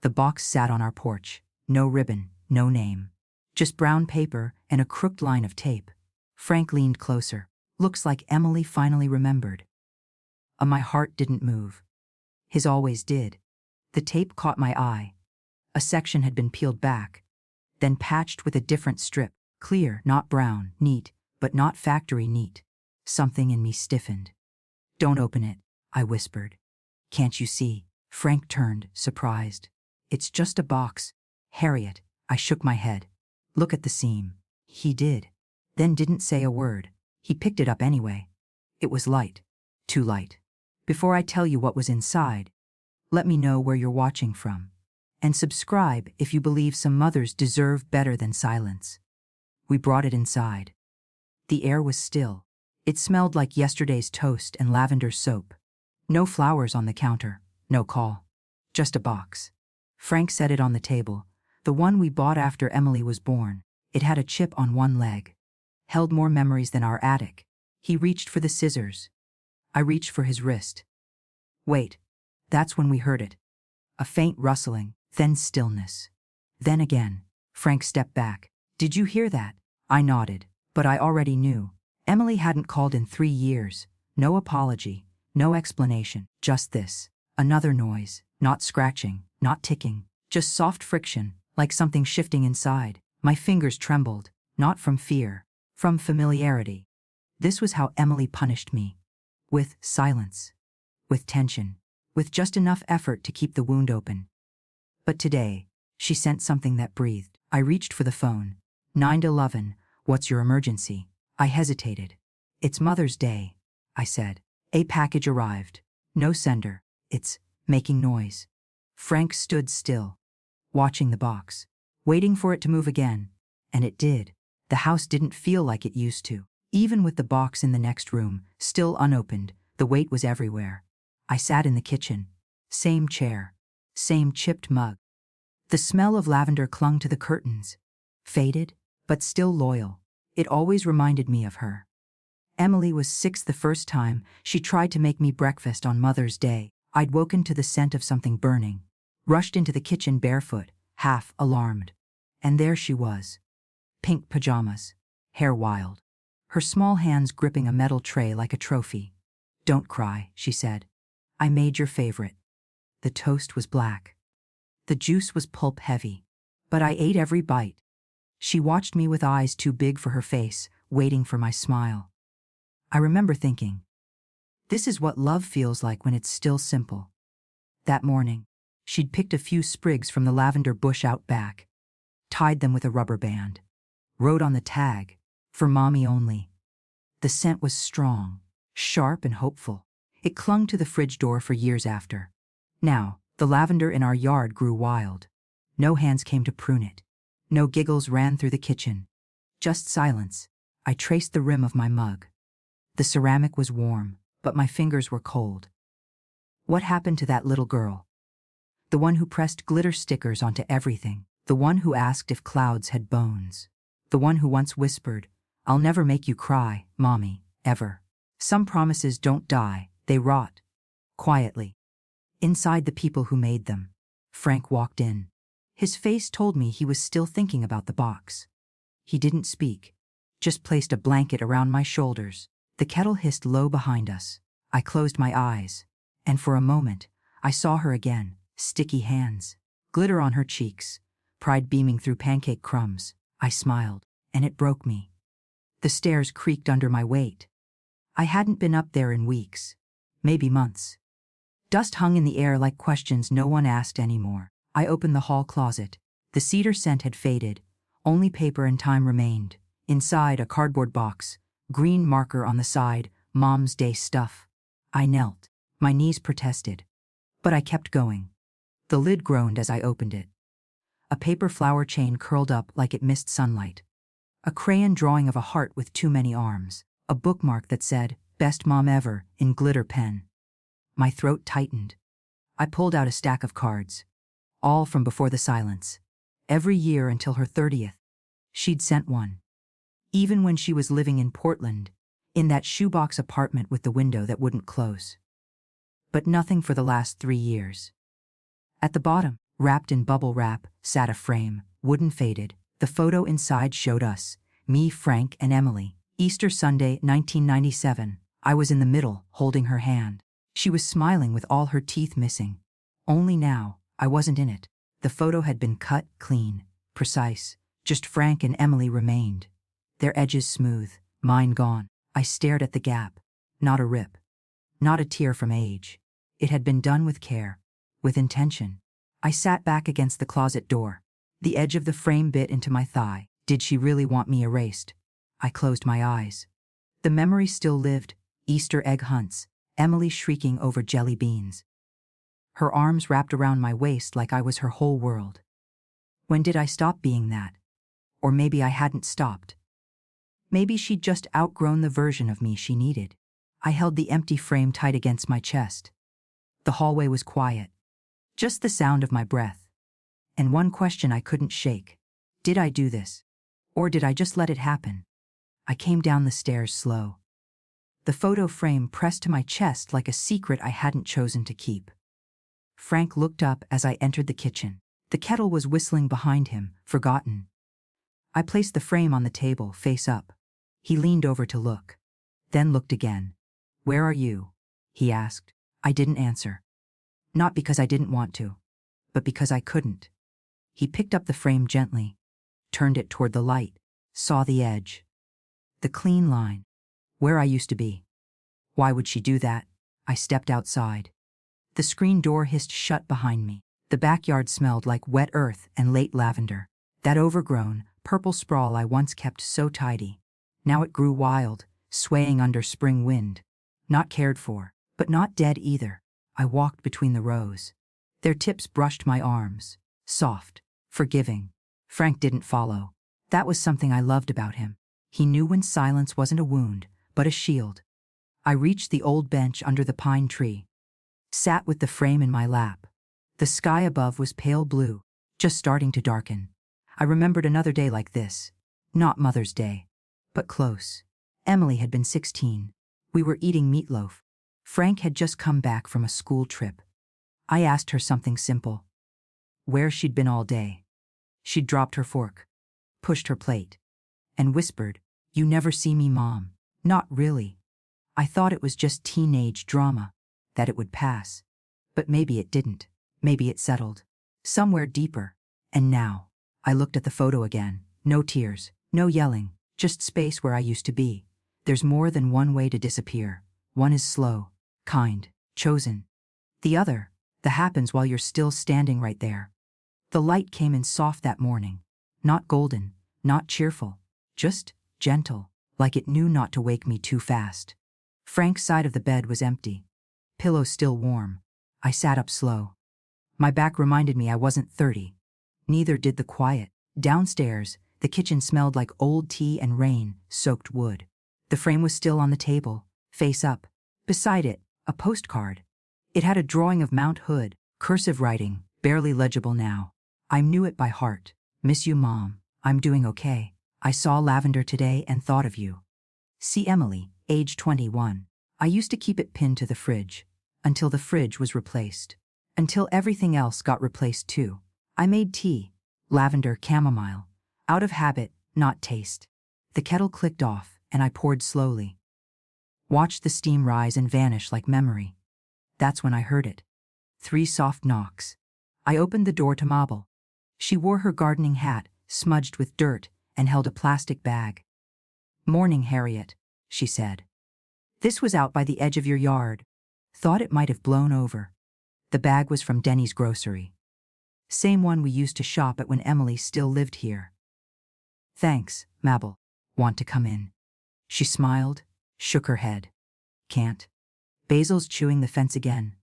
The box sat on our porch. No ribbon, no name. Just brown paper and a crooked line of tape. Frank leaned closer. Looks like Emily finally remembered. My heart didn't move. His always did. The tape caught my eye. A section had been peeled back, then patched with a different strip. Clear, not brown, neat, but not factory neat. Something in me stiffened. "Don't open it," I whispered. "Can't you see?" Frank turned, surprised. "It's just a box, Harriet." I shook my head. "Look at the seam." He did, then didn't say a word. He picked it up anyway. It was light. Too light. "Before I tell you what was inside, let me know where you're watching from. And subscribe if you believe some mothers deserve better than silence." We brought it inside. The air was still. It smelled like yesterday's toast and lavender soap. No flowers on the counter, no call. Just a box. Frank set it on the table, the one we bought after Emily was born. It had a chip on one leg. Held more memories than our attic. He reached for the scissors. I reached for his wrist. Wait. That's when we heard it. A faint rustling, then stillness. Then again. Frank stepped back. "Did you hear that?" I nodded, but I already knew. Emily hadn't called in 3 years. No apology, no explanation, just this. Another noise, not scratching, not ticking, just soft friction, like something shifting inside. My fingers trembled, not from fear, from familiarity. This was how Emily punished me. With silence. With tension. With just enough effort to keep the wound open. But today, she sent something that breathed. I reached for the phone. 911, what's your emergency? I hesitated. "It's Mother's Day," I said. "A package arrived. No sender. It's making noise." Frank stood still, watching the box, waiting for it to move again. And it did. The house didn't feel like it used to. Even with the box in the next room, still unopened, the weight was everywhere. I sat in the kitchen. Same chair. Same chipped mug. The smell of lavender clung to the curtains. Faded, but still loyal. It always reminded me of her. Emily was 6 the first time she tried to make me breakfast on Mother's Day. I'd woken to the scent of something burning. Rushed into the kitchen barefoot, half alarmed. And there she was. Pink pajamas. Hair wild. Her small hands gripping a metal tray like a trophy. "Don't cry," she said. "I made your favorite." The toast was black. The juice was pulp heavy. But I ate every bite. She watched me with eyes too big for her face, waiting for my smile. I remember thinking, this is what love feels like when it's still simple. That morning, she'd picked a few sprigs from the lavender bush out back, tied them with a rubber band, wrote on the tag, "For Mommy only." The scent was strong, sharp and hopeful. It clung to the fridge door for years after. Now, the lavender in our yard grew wild. No hands came to prune it. No giggles ran through the kitchen. Just silence. I traced the rim of my mug. The ceramic was warm, but my fingers were cold. What happened to that little girl? The one who pressed glitter stickers onto everything. The one who asked if clouds had bones. The one who once whispered, "I'll never make you cry, Mommy, ever." Some promises don't die, they rot. Quietly. Inside the people who made them. Frank walked in. His face told me he was still thinking about the box. He didn't speak, just placed a blanket around my shoulders. The kettle hissed low behind us. I closed my eyes, and for a moment, I saw her again, sticky hands, glitter on her cheeks, pride beaming through pancake crumbs. I smiled, and it broke me. The stairs creaked under my weight. I hadn't been up there in weeks, maybe months. Dust hung in the air like questions no one asked anymore. I opened the hall closet. The cedar scent had faded. Only paper and time remained. Inside, a cardboard box. Green marker on the side. Mom's Day stuff. I knelt. My knees protested. But I kept going. The lid groaned as I opened it. A paper flower chain curled up like it missed sunlight. A crayon drawing of a heart with too many arms. A bookmark that said, "Best Mom Ever," in glitter pen. My throat tightened. I pulled out a stack of cards. All from before the silence. Every year until her 30th. She'd sent one. Even when she was living in Portland, in that shoebox apartment with the window that wouldn't close. But nothing for the last 3 years. At the bottom, Wrapped in bubble wrap sat a frame, wooden faded. The photo inside showed us, me, Frank, and Emily. Easter Sunday, 1997. I was in the middle, holding her hand. She was smiling with all her teeth missing. Only now, I wasn't in it. The photo had been cut, clean, precise. Just Frank and Emily remained. Their edges smooth, mine gone. I stared at the gap. Not a rip. Not a tear from age. It had been done with care, with intention. I sat back against the closet door. The edge of the frame bit into my thigh. Did she really want me erased? I closed my eyes. The memory still lived. Easter egg hunts, Emily shrieking over jelly beans. Her arms wrapped around my waist like I was her whole world. When did I stop being that? Or maybe I hadn't stopped. Maybe she'd just outgrown the version of me she needed. I held the empty frame tight against my chest. The hallway was quiet. Just the sound of my breath. And one question I couldn't shake. Did I do this? Or did I just let it happen? I came down the stairs slow. The photo frame pressed to my chest like a secret I hadn't chosen to keep. Frank looked up as I entered the kitchen. The kettle was whistling behind him, forgotten. I placed the frame on the table, face up. He leaned over to look. Then looked again. "Where are you?" he asked. I didn't answer. Not because I didn't want to, but because I couldn't. He picked up the frame gently, turned it toward the light, saw the edge. The clean line. Where I used to be. Why would she do that? I stepped outside. The screen door hissed shut behind me. The backyard smelled like wet earth and late lavender. That overgrown, purple sprawl I once kept so tidy. Now it grew wild, swaying under spring wind. Not cared for, but not dead either. I walked between the rows. Their tips brushed my arms. Soft, forgiving. Frank didn't follow. That was something I loved about him. He knew when silence wasn't a wound, but a shield. I reached the old bench under the pine tree. Sat with the frame in my lap. The sky above was pale blue, just starting to darken. I remembered another day like this. Not Mother's Day, but close. Emily had been 16. We were eating meatloaf. Frank had just come back from a school trip. I asked her something simple. Where she'd been all day. She'd dropped her fork, pushed her plate, and whispered, "You never see me, Mom." Not really. I thought it was just teenage drama, that it would pass. But maybe it didn't. Maybe it settled. Somewhere deeper. And now, I looked at the photo again. No tears, no yelling, just space where I used to be. There's more than one way to disappear. One is slow, kind, chosen. The other, that happens while you're still standing right there. The light came in soft that morning. Not golden, not cheerful, just gentle, like it knew not to wake me too fast. Frank's side of the bed was empty. Pillow still warm. I sat up slow. My back reminded me I wasn't 30. Neither did the quiet. Downstairs, the kitchen smelled like old tea and rain-soaked wood. The frame was still on the table, face up. Beside it, a postcard. It had a drawing of Mount Hood, cursive writing, barely legible now. I knew it by heart. "Miss you, Mom. I'm doing okay. I saw lavender today and thought of you. See Emily, age 21. I used to keep it pinned to the fridge, until the fridge was replaced. Until everything else got replaced too. I made tea, lavender chamomile, out of habit, not taste. The kettle clicked off, and I poured slowly. Watched the steam rise and vanish like memory. That's when I heard it. 3 soft knocks. I opened the door to Mabel. She wore her gardening hat, smudged with dirt, and held a plastic bag. "Morning, Harriet," she said. "This was out by the edge of your yard. Thought it might have blown over." The bag was from Denny's grocery. Same one we used to shop at when Emily still lived here. "Thanks, Mabel. Want to come in?" She smiled, shook her head. "Can't. Basil's chewing the fence again."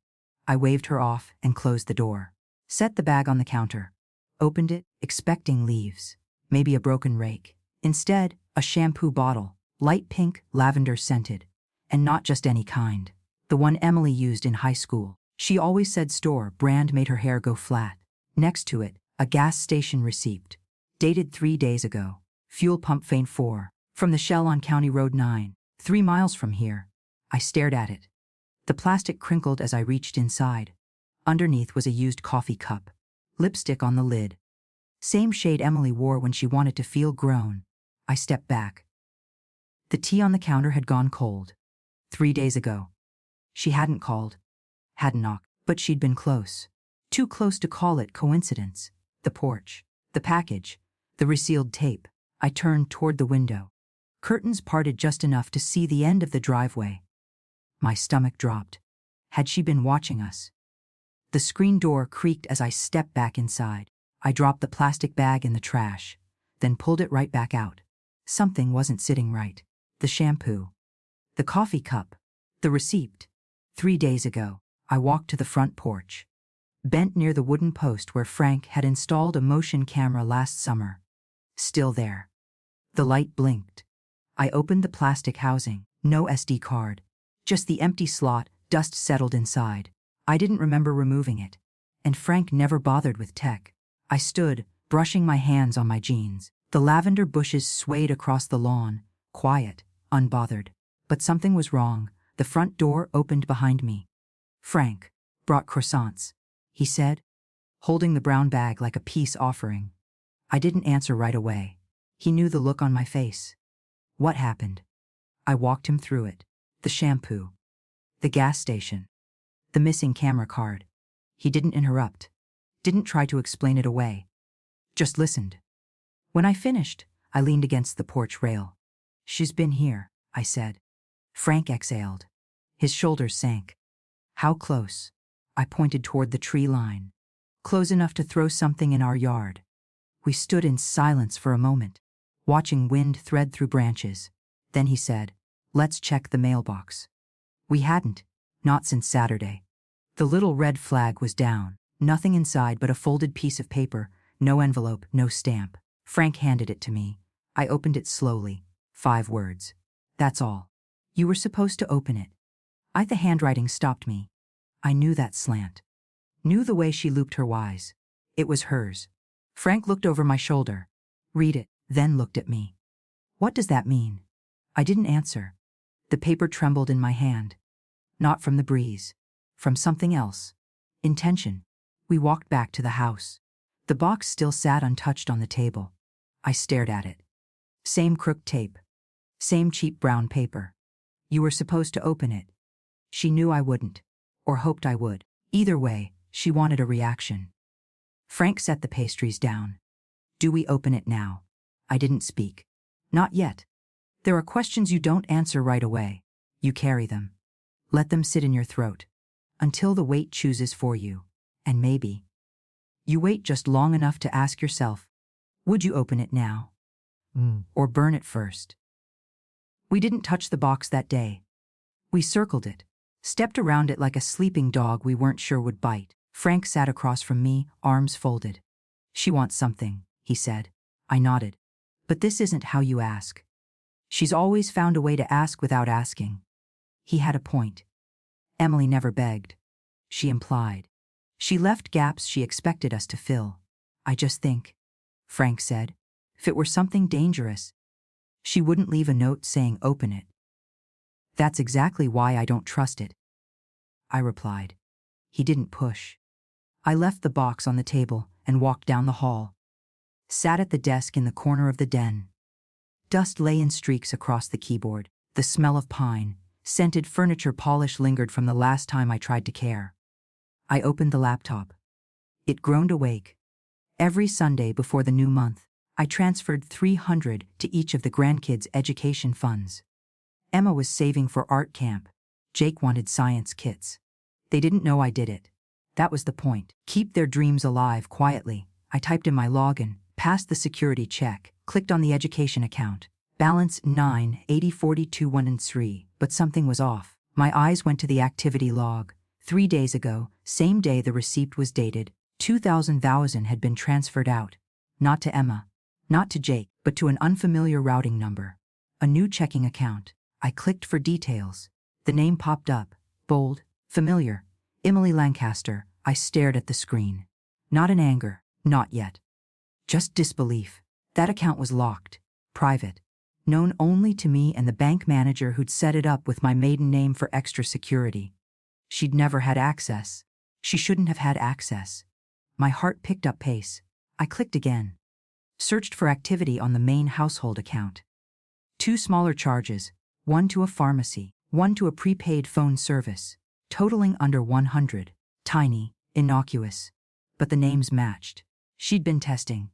I waved her off and closed the door. Set the bag on the counter. Opened it, expecting leaves. Maybe a broken rake. Instead, a shampoo bottle, light pink, lavender scented. And not just any kind. The one Emily used in high school. She always said store brand made her hair go flat. Next to it, a gas station receipt. Dated 3 days ago. Fuel pump Faint 4. From the Shell on County Road 9. 3 miles from here. I stared at it. The plastic crinkled as I reached inside. Underneath was a used coffee cup. Lipstick on the lid. Same shade Emily wore when she wanted to feel grown. I stepped back. The tea on the counter had gone cold. 3 days ago. She hadn't called. Hadn't knocked. But she'd been close. Too close to call it coincidence. The porch. The package. The resealed tape. I turned toward the window. Curtains parted just enough to see the end of the driveway. My stomach dropped. Had she been watching us? The screen door creaked as I stepped back inside. I dropped the plastic bag in the trash, then pulled it right back out. Something wasn't sitting right. The shampoo. The coffee cup. The receipt. 3 days ago, I walked to the front porch. Bent near the wooden post where Frank had installed a motion camera last summer. Still there. The light blinked. I opened the plastic housing. No SD card. Just the empty slot, dust settled inside. I didn't remember removing it. And Frank never bothered with tech. I stood, brushing my hands on my jeans. The lavender bushes swayed across the lawn, quiet, unbothered. But something was wrong. The front door opened behind me. Frank brought croissants, he said, holding the brown bag like a peace offering. I didn't answer right away. He knew the look on my face. What happened? I walked him through it. The shampoo. The gas station. The missing camera card. He didn't interrupt. Didn't try to explain it away. Just listened. When I finished, I leaned against the porch rail. She's been here, I said. Frank exhaled. His shoulders sank. How close? I pointed toward the tree line. Close enough to throw something in our yard. We stood in silence for a moment, watching wind thread through branches. Then he said, "Let's check the mailbox." We hadn't, not since Saturday. The little red flag was down, nothing inside but a folded piece of paper, no envelope, no stamp. Frank handed it to me. I opened it slowly. 5 words. That's all. You were supposed to open it. The handwriting stopped me. I knew that slant. Knew the way she looped her Y's. It was hers. Frank looked over my shoulder. Read it, then looked at me. What does that mean? I didn't answer. The paper trembled in my hand. Not from the breeze. From something else. Intention. We walked back to the house. The box still sat untouched on the table. I stared at it. Same crooked tape. Same cheap brown paper. You were supposed to open it. She knew I wouldn't. Or hoped I would. Either way, she wanted a reaction. Frank set the pastries down. Do we open it now? I didn't speak. Not yet. There are questions you don't answer right away. You carry them. Let them sit in your throat. Until the weight chooses for you. And maybe you wait just long enough to ask yourself, would you open it now? Or burn it first? We didn't touch the box that day. We circled it, stepped around it like a sleeping dog we weren't sure would bite. Frank sat across from me, arms folded. She wants something, he said. I nodded. But this isn't how you ask. She's always found a way to ask without asking. He had a point. Emily never begged. She implied. She left gaps she expected us to fill. I just think, Frank said, if it were something dangerous, she wouldn't leave a note saying open it. That's exactly why I don't trust it, I replied. He didn't push. I left the box on the table and walked down the hall. Sat at the desk in the corner of the den. Dust lay in streaks across the keyboard. The smell of pine, scented furniture polish lingered from the last time I tried to care. I opened the laptop. It groaned awake. Every Sunday before the new month, I transferred $300 to each of the grandkids' education funds. Emma was saving for art camp. Jake wanted science kits. They didn't know I did it. That was the point. Keep their dreams alive quietly. I typed in my login, passed the security check, clicked on the education account. Balance 9,80,42,1 but something was off. My eyes went to the activity log. 3 days ago, same day the receipt was dated, 2,000 had been transferred out. Not to Emma, not to Jake, but to an unfamiliar routing number. A new checking account. I clicked for details. The name popped up, bold, familiar. Emily Lancaster. I stared at the screen. Not in anger, not yet. Just disbelief. That account was locked, private, known only to me and the bank manager who'd set it up with my maiden name for extra security. She'd never had access. She shouldn't have had access. My heart picked up pace. I clicked again. Searched for activity on the main household account. 2 smaller charges, one to a pharmacy, one to a prepaid phone service, totaling under 100. Tiny, innocuous. But the names matched. She'd been testing.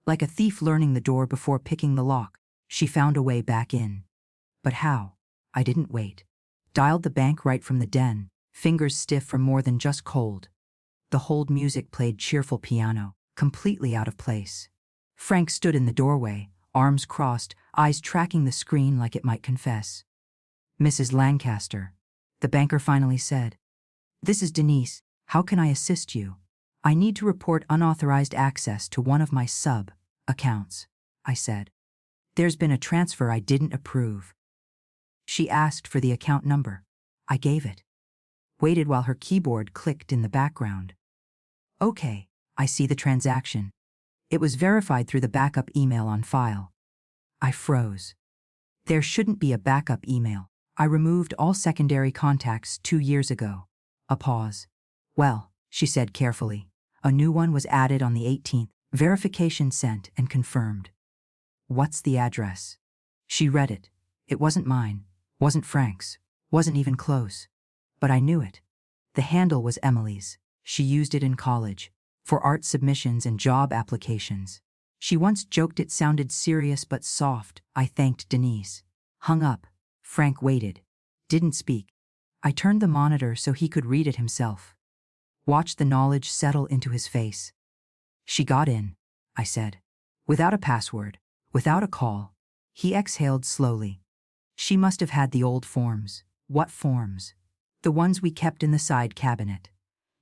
Like a thief learning the door before picking the lock, she found a way back in. But how? I didn't wait. Dialed the bank right from the den, fingers stiff from more than just cold. The hold music played cheerful piano, completely out of place. Frank stood in the doorway, arms crossed, eyes tracking the screen like it might confess. "Mrs. Lancaster," the banker finally said. "This is Denise. How can I assist you? I need to report unauthorized access to one of my sub-accounts," I said. "There's been a transfer I didn't approve." She asked for the account number. I gave it. Waited while her keyboard clicked in the background. "Okay, I see the transaction." It was verified through the backup email on file. I froze. There shouldn't be a backup email. I removed all secondary contacts 2 years ago. A pause. "Well," she said carefully. "A new one was added on the 18th. Verification sent and confirmed." "What's the address?" She read it. It wasn't mine, wasn't Frank's, wasn't even close. But I knew it. The handle was Emily's. She used it in college, for art submissions and job applications. She once joked it sounded serious but soft. I thanked Denise. Hung up. Frank waited. Didn't speak. I turned the monitor so he could read it himself. Watched the knowledge settle into his face. "She got in," I said. "Without a password, without a call." He exhaled slowly. "She must have had the old forms." "What forms?" "The ones we kept in the side cabinet.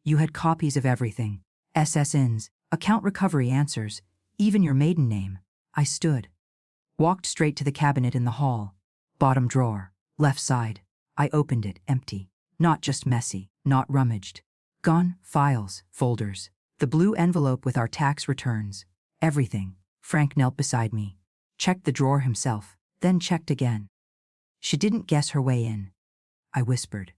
You had copies of everything. SSNs, account recovery answers, even your maiden name." I stood. Walked straight to the cabinet in the hall. Bottom drawer, left side. I opened it, empty. Not just messy, not rummaged. Gone, files, folders. The blue envelope with our tax returns. Everything. Frank knelt beside me. Checked the drawer himself, then checked again. "She didn't guess her way in," I whispered.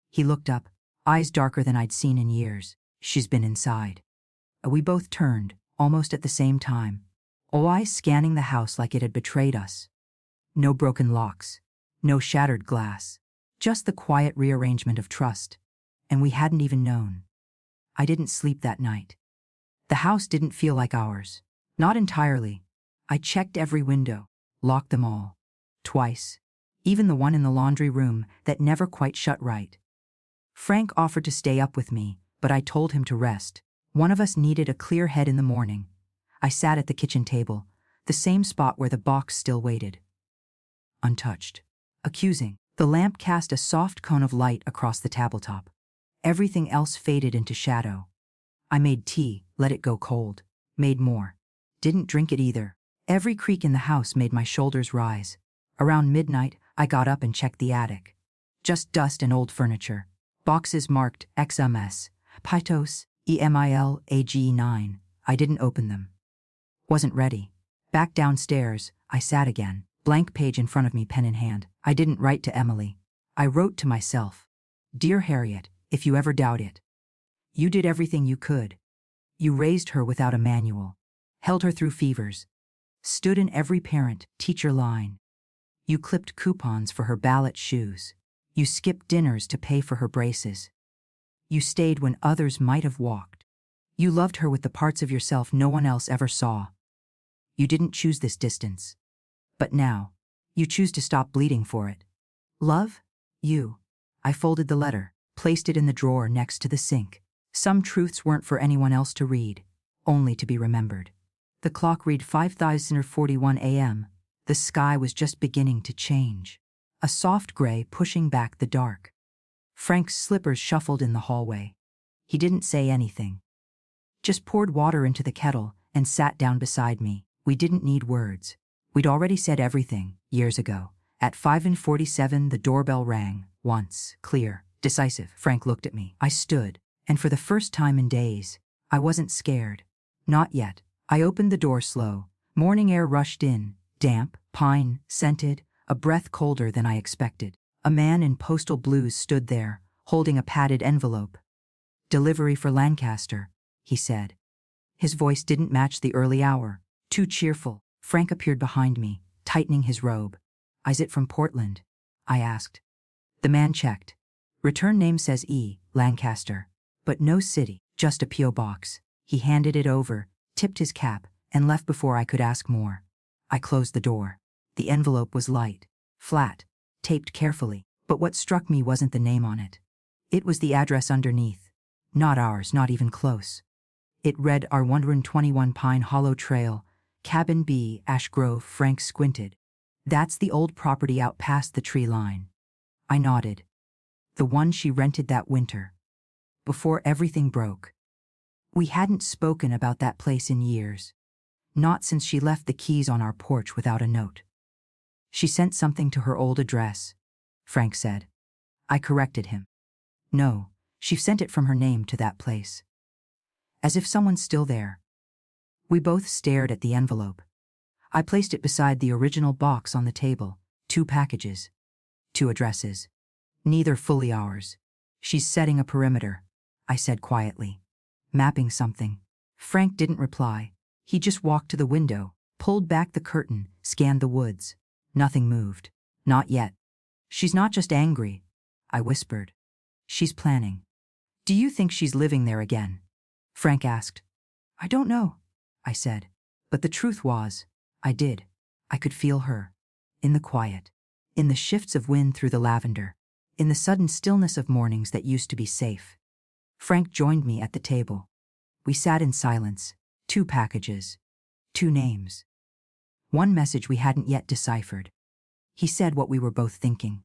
He looked up, eyes darker than I'd seen in years. "She's been inside." We both turned, almost at the same time. All eyes scanning the house like it had betrayed us. No broken locks, no shattered glass, just the quiet rearrangement of trust. And we hadn't even known. I didn't sleep that night. The house didn't feel like ours. Not entirely. I checked every window, locked them all. Twice. Even the one in the laundry room that never quite shut right. Frank offered to stay up with me, but I told him to rest. One of us needed a clear head in the morning. I sat at the kitchen table, the same spot where the box still waited. Untouched. Accusing. The lamp cast a soft cone of light across the tabletop. Everything else faded into shadow. I made tea, let it go cold. Made more. Didn't drink it either. Every creak in the house made my shoulders rise. Around midnight, I got up and checked the attic. Just dust and old furniture. Boxes marked XMS, Pytos, EMIL, AG9. I didn't open them. Wasn't ready. Back downstairs, I sat again, blank page in front of me, pen in hand. I didn't write to Emily. I wrote to myself. "Dear Harriet, if you ever doubt it. You did everything you could. You raised her without a manual. Held her through fevers. Stood in every parent-teacher line. You clipped coupons for her ballot shoes. You skipped dinners to pay for her braces. You stayed when others might have walked. You loved her with the parts of yourself no one else ever saw. You didn't choose this distance. But now, you choose to stop bleeding for it. Love, you." I folded the letter, placed it in the drawer next to the sink. Some truths weren't for anyone else to read, only to be remembered. The clock read 5:41 a.m. The sky was just beginning to change. A soft gray pushing back the dark. Frank's slippers shuffled in the hallway. He didn't say anything. Just poured water into the kettle and sat down beside me. We didn't need words. We'd already said everything, years ago. At 5:47 the doorbell rang, once, clear, decisive. Frank looked at me. I stood, and for the first time in days, I wasn't scared. Not yet. I opened the door slow. Morning air rushed in, damp, pine, scented, a breath colder than I expected. A man in postal blues stood there, holding a padded envelope. "Delivery for Lancaster," he said. His voice didn't match the early hour. Too cheerful. Frank appeared behind me, tightening his robe. "Is it from Portland?" I asked. The man checked. "Return name says E. Lancaster. But no city, just a P.O. box." He handed it over, tipped his cap, and left before I could ask more. I closed the door. The envelope was light, flat, taped carefully, but what struck me wasn't the name on it. It was the address underneath. Not ours, not even close. It read our 121 Pine Hollow Trail, Cabin B, Ash Grove. Frank squinted. "That's the old property out past the tree line." I nodded. "The one she rented that winter. Before everything broke." We hadn't spoken about that place in years. Not since she left the keys on our porch without a note. "She sent something to her old address," Frank said. I corrected him. "No, she sent it from her name to that place. As if someone's still there." We both stared at the envelope. I placed it beside the original box on the table. 2 packages. 2 addresses. Neither fully ours. "She's setting a perimeter," I said quietly. "Mapping something." Frank didn't reply. He just walked to the window, pulled back the curtain, scanned the woods. Nothing moved. "Not yet." "She's not just angry," I whispered. "She's planning." "Do you think she's living there again?" Frank asked. "I don't know," I said. But the truth was, I did. I could feel her. In the quiet. In the shifts of wind through the lavender. In the sudden stillness of mornings that used to be safe. Frank joined me at the table. We sat in silence. 2 packages. 2 names. 1 message we hadn't yet deciphered. He said what we were both thinking.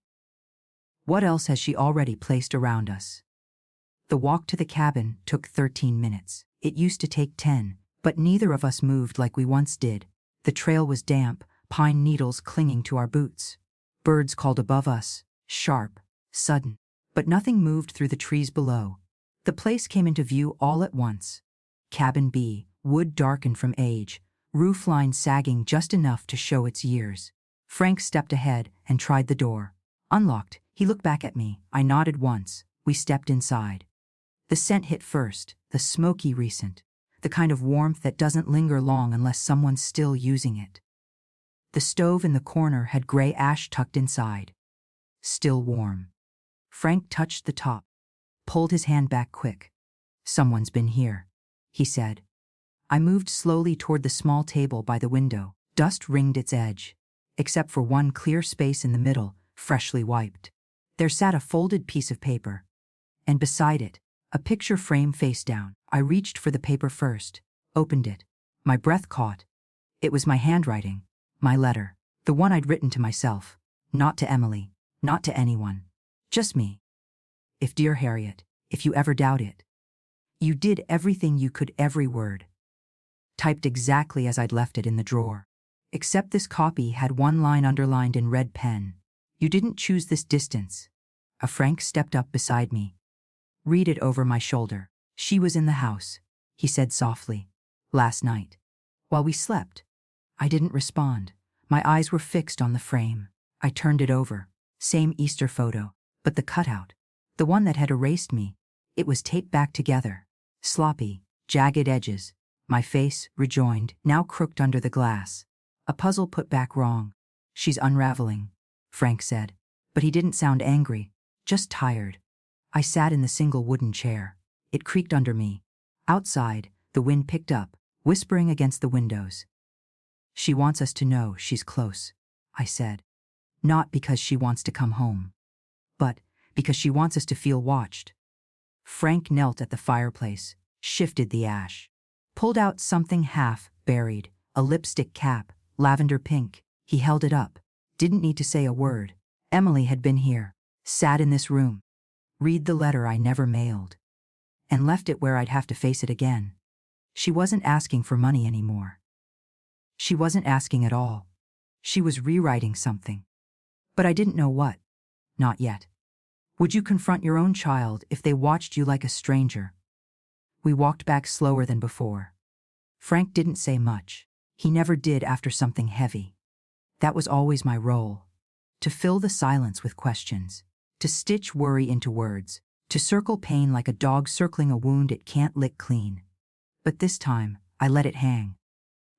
What else has she already placed around us? The walk to the cabin took 13 minutes. It used to take 10, but neither of us moved like we once did. The trail was damp, pine needles clinging to our boots. Birds called above us, sharp, sudden, but nothing moved through the trees below. The place came into view all at once. Cabin B, wood darkened from age, roof line sagging just enough to show its years. Frank stepped ahead and tried the door. Unlocked, he looked back at me. I nodded once. We stepped inside. The scent hit first, the smoky recent, the kind of warmth that doesn't linger long unless someone's still using it. The stove in the corner had gray ash tucked inside. Still warm. Frank touched the top, pulled his hand back quick. "Someone's been here," he said. I moved slowly toward the small table by the window. Dust ringed its edge, except for one clear space in the middle, freshly wiped. There sat a folded piece of paper, and beside it, a picture frame face down. I reached for the paper first, opened it. My breath caught. It was my handwriting, my letter, the one I'd written to myself, not to Emily, not to anyone, just me. "If dear Harriet, if you ever doubt it, you did everything you could, every word." Typed exactly as I'd left it in the drawer. Except this copy had 1 line underlined in red pen. "You didn't choose this distance." Frank stepped up beside me. "Read it over my shoulder." "She was in the house," he said softly. "Last night. While we slept." I didn't respond. My eyes were fixed on the frame. I turned it over. Same Easter photo, but the cutout. The one that had erased me. It was taped back together. Sloppy, jagged edges. My face, rejoined, now crooked under the glass. A puzzle put back wrong. "She's unraveling," Frank said. But he didn't sound angry, just tired. I sat in the single wooden chair. It creaked under me. Outside, the wind picked up, whispering against the windows. "She wants us to know she's close," I said. "Not because she wants to come home, but because she wants us to feel watched." Frank knelt at the fireplace, shifted the ash, pulled out something half buried, a lipstick cap, lavender pink. He held it up. Didn't need to say a word. Emily had been here, sat in this room, read the letter I never mailed, and left it where I'd have to face it again. She wasn't asking for money anymore. She wasn't asking at all. She was rewriting something. But I didn't know what. Not yet. "Would you confront your own child if they watched you like a stranger?" We walked back slower than before. Frank didn't say much. He never did after something heavy. That was always my role. To fill the silence with questions. To stitch worry into words. To circle pain like a dog circling a wound it can't lick clean. But this time, I let it hang.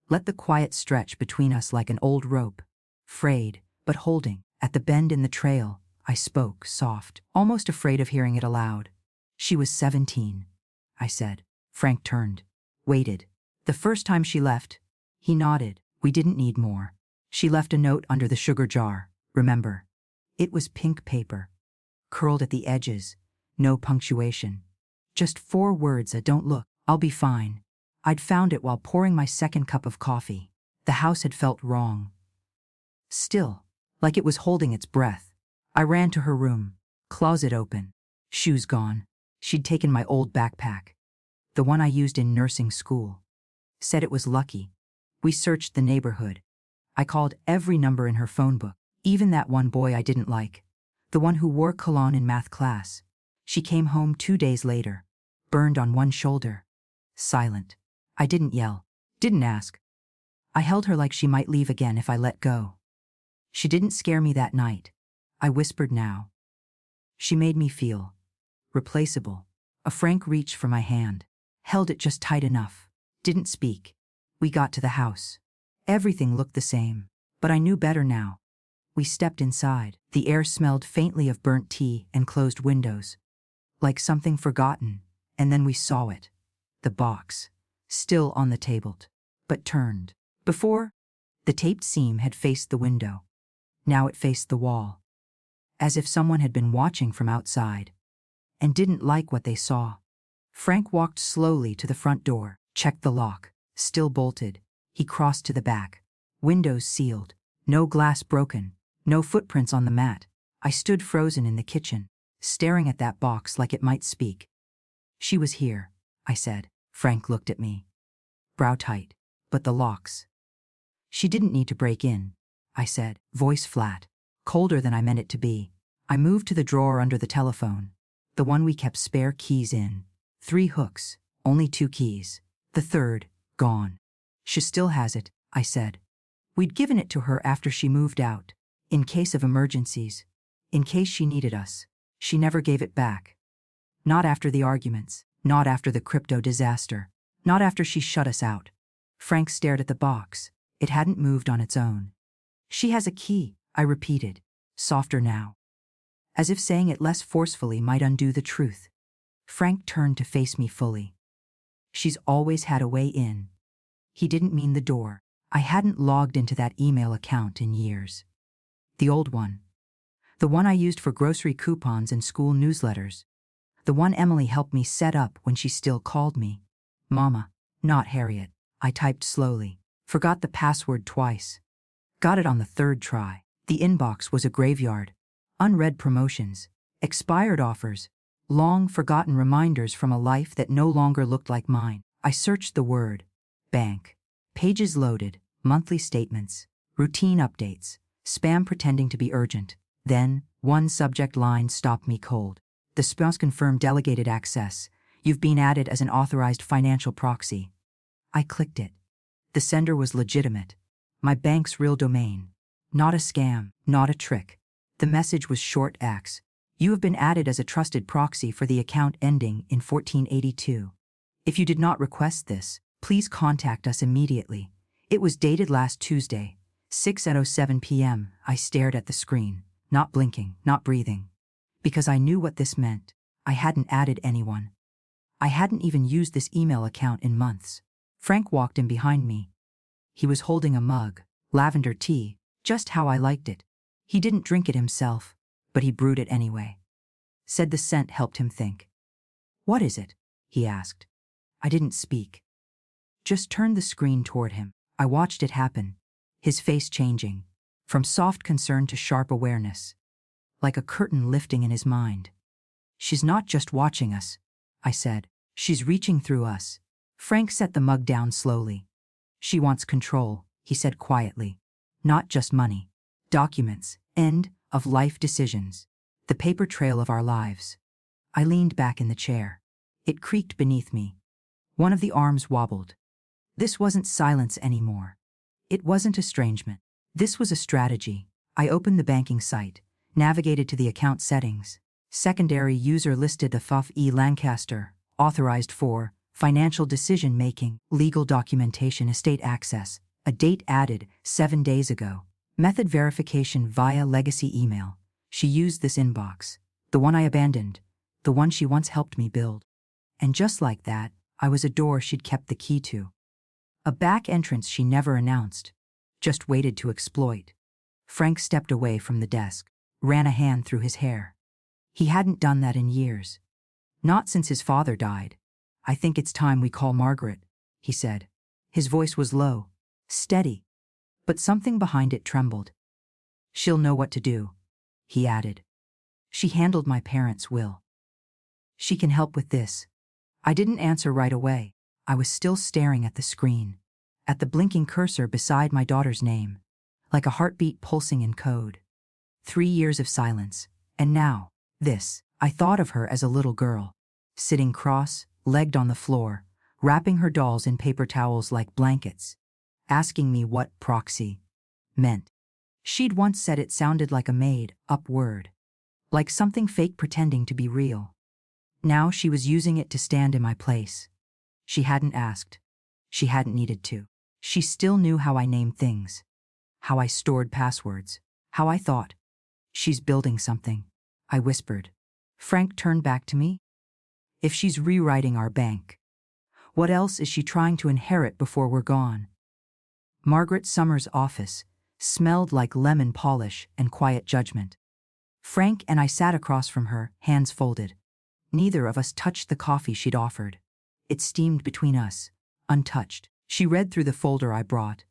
Let the quiet stretch between us like an old rope, frayed, but holding. At the bend in the trail, I spoke, soft, almost afraid of hearing it aloud. She was 17, I said. Frank turned, waited. The first time she left, he nodded. We didn't need more. She left a note under the sugar jar, remember? It was pink paper, curled at the edges, no punctuation. Just 4 words: don't look, I'll be fine. I'd found it while pouring my second cup of coffee. The house had felt wrong. Still, like it was holding its breath. I ran to her room, closet open, shoes gone. She'd taken my old backpack, the one I used in nursing school. Said it was lucky. We searched the neighborhood. I called every number in her phone book, even that one boy I didn't like, the one who wore cologne in math class. She came home 2 days later, burned on one shoulder, silent. I didn't yell, didn't ask. I held her like she might leave again if I let go. She didn't scare me that night. I whispered now. She made me feel replaceable. Frank reached for my hand, held it just tight enough, didn't speak. We got to the house. Everything looked the same, but I knew better now. We stepped inside. The air smelled faintly of burnt tea and closed windows, like something forgotten, and then we saw it. The box, still on the table, but turned. Before, the taped seam had faced the window. Now it faced the wall, as if someone had been watching from outside and didn't like what they saw. Frank walked slowly to the front door, checked the lock, still bolted. He crossed to the back. Windows sealed, no glass broken, no footprints on the mat. I stood frozen in the kitchen, staring at that box like it might speak. She was here, I said. Frank looked at me, brow tight. But the locks. She didn't need to break in, I said, voice flat, colder than I meant it to be. I moved to the drawer under the telephone, the one we kept spare keys in. 3 hooks, only 2 keys. The third, gone. She still has it, I said. We'd given it to her after she moved out, in case of emergencies, in case she needed us. She never gave it back. Not after the arguments, not after the crypto disaster, not after she shut us out. Frank stared at the box. It hadn't moved on its own. She has a key, I repeated, softer now, as if saying it less forcefully might undo the truth. Frank turned to face me fully. She's always had a way in. He didn't mean the door. I hadn't logged into that email account in years. The old one. The one I used for grocery coupons and school newsletters. The one Emily helped me set up when she still called me Mama, not Harriet. I typed slowly, forgot the password twice. Got it on the 3rd try. The inbox was a graveyard. Unread promotions, expired offers, long forgotten reminders from a life that no longer looked like mine. I searched the word, bank. Pages loaded, monthly statements, routine updates, spam pretending to be urgent. Then, one subject line stopped me cold. The spouse confirmed delegated access. You've been added as an authorized financial proxy. I clicked it. The sender was legitimate. My bank's real domain. Not a scam, not a trick. The message was short X. You have been added as a trusted proxy for the account ending in 1482. If you did not request this, please contact us immediately. It was dated last Tuesday, 6:07 p.m. I stared at the screen, not blinking, not breathing. Because I knew what this meant. I hadn't added anyone. I hadn't even used this email account in months. Frank walked in behind me. He was holding a mug, lavender tea, just how I liked it. He didn't drink it himself, but he brewed it anyway. Said the scent helped him think. What is it? He asked. I didn't speak. Just turned the screen toward him. I watched it happen, his face changing, from soft concern to sharp awareness, like a curtain lifting in his mind. She's not just watching us, I said. She's reaching through us. Frank set the mug down slowly. She wants control, he said quietly. Not just money. Documents, end of life decisions. The paper trail of our lives. I leaned back in the chair. It creaked beneath me. One of the arms wobbled. This wasn't silence anymore. It wasn't estrangement. This was a strategy. I opened the banking site, navigated to the account settings. Secondary user listed the FUF E Lancaster, authorized for financial decision-making, legal documentation, estate access, a date added 7 days ago, method verification via legacy email. She used this inbox, the one I abandoned, the one she once helped me build. And just like that, I was a door she'd kept the key to. A back entrance she never announced, just waited to exploit. Frank stepped away from the desk, ran a hand through his hair. He hadn't done that in years. Not since his father died. "I think it's time we call Margaret," he said. His voice was low, steady, but something behind it trembled. "She'll know what to do," he added. "She handled my parents' will. She can help with this." I didn't answer right away. I was still staring at the screen, at the blinking cursor beside my daughter's name, like a heartbeat pulsing in code. 3 years of silence, and now, this. I thought of her as a little girl, sitting cross-legged on the floor, wrapping her dolls in paper towels like blankets, asking me what proxy meant. She'd once said it sounded like a made-up word, like something fake pretending to be real. Now she was using it to stand in my place. She hadn't asked. She hadn't needed to. She still knew how I named things, how I stored passwords, how I thought. "She's building something," I whispered. Frank turned back to me. "If she's rewriting our bank, what else is she trying to inherit before we're gone?" Margaret Summers' office smelled like lemon polish and quiet judgment. Frank and I sat across from her, hands folded. Neither of us touched the coffee she'd offered. It steamed between us, untouched. She read through the folder I brought.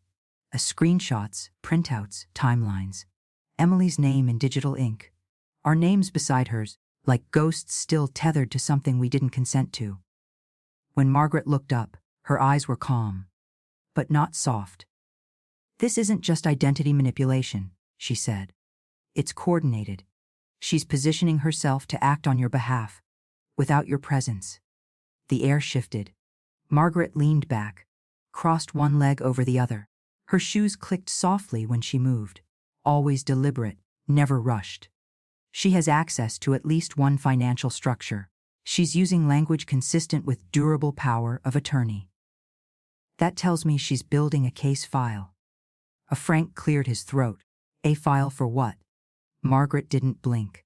Screenshots, printouts, timelines. Emily's name in digital ink. Our names beside hers, like ghosts still tethered to something we didn't consent to. When Margaret looked up, her eyes were calm, but not soft. "This isn't just identity manipulation," she said. "It's coordinated. She's positioning herself to act on your behalf, without your presence." The air shifted. Margaret leaned back, crossed one leg over the other. Her shoes clicked softly when she moved, always deliberate, never rushed. "She has access to at least one financial structure. She's using language consistent with durable power of attorney. That tells me she's building a case file." Frank cleared his throat. "A file for what?" Margaret didn't blink.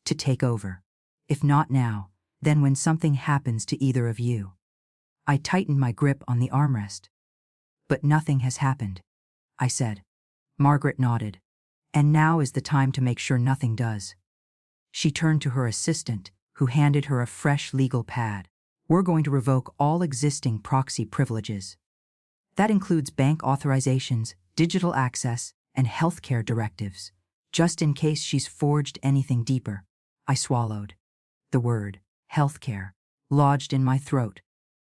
"To take over. If not now, then when something happens to either of you." I tightened my grip on the armrest. "But nothing has happened," I said. Margaret nodded. "And now is the time to make sure nothing does." She turned to her assistant, who handed her a fresh legal pad. "We're going to revoke all existing proxy privileges. That includes bank authorizations, digital access, and healthcare directives, just in case she's forged anything deeper." I swallowed. The word, healthcare, lodged in my throat.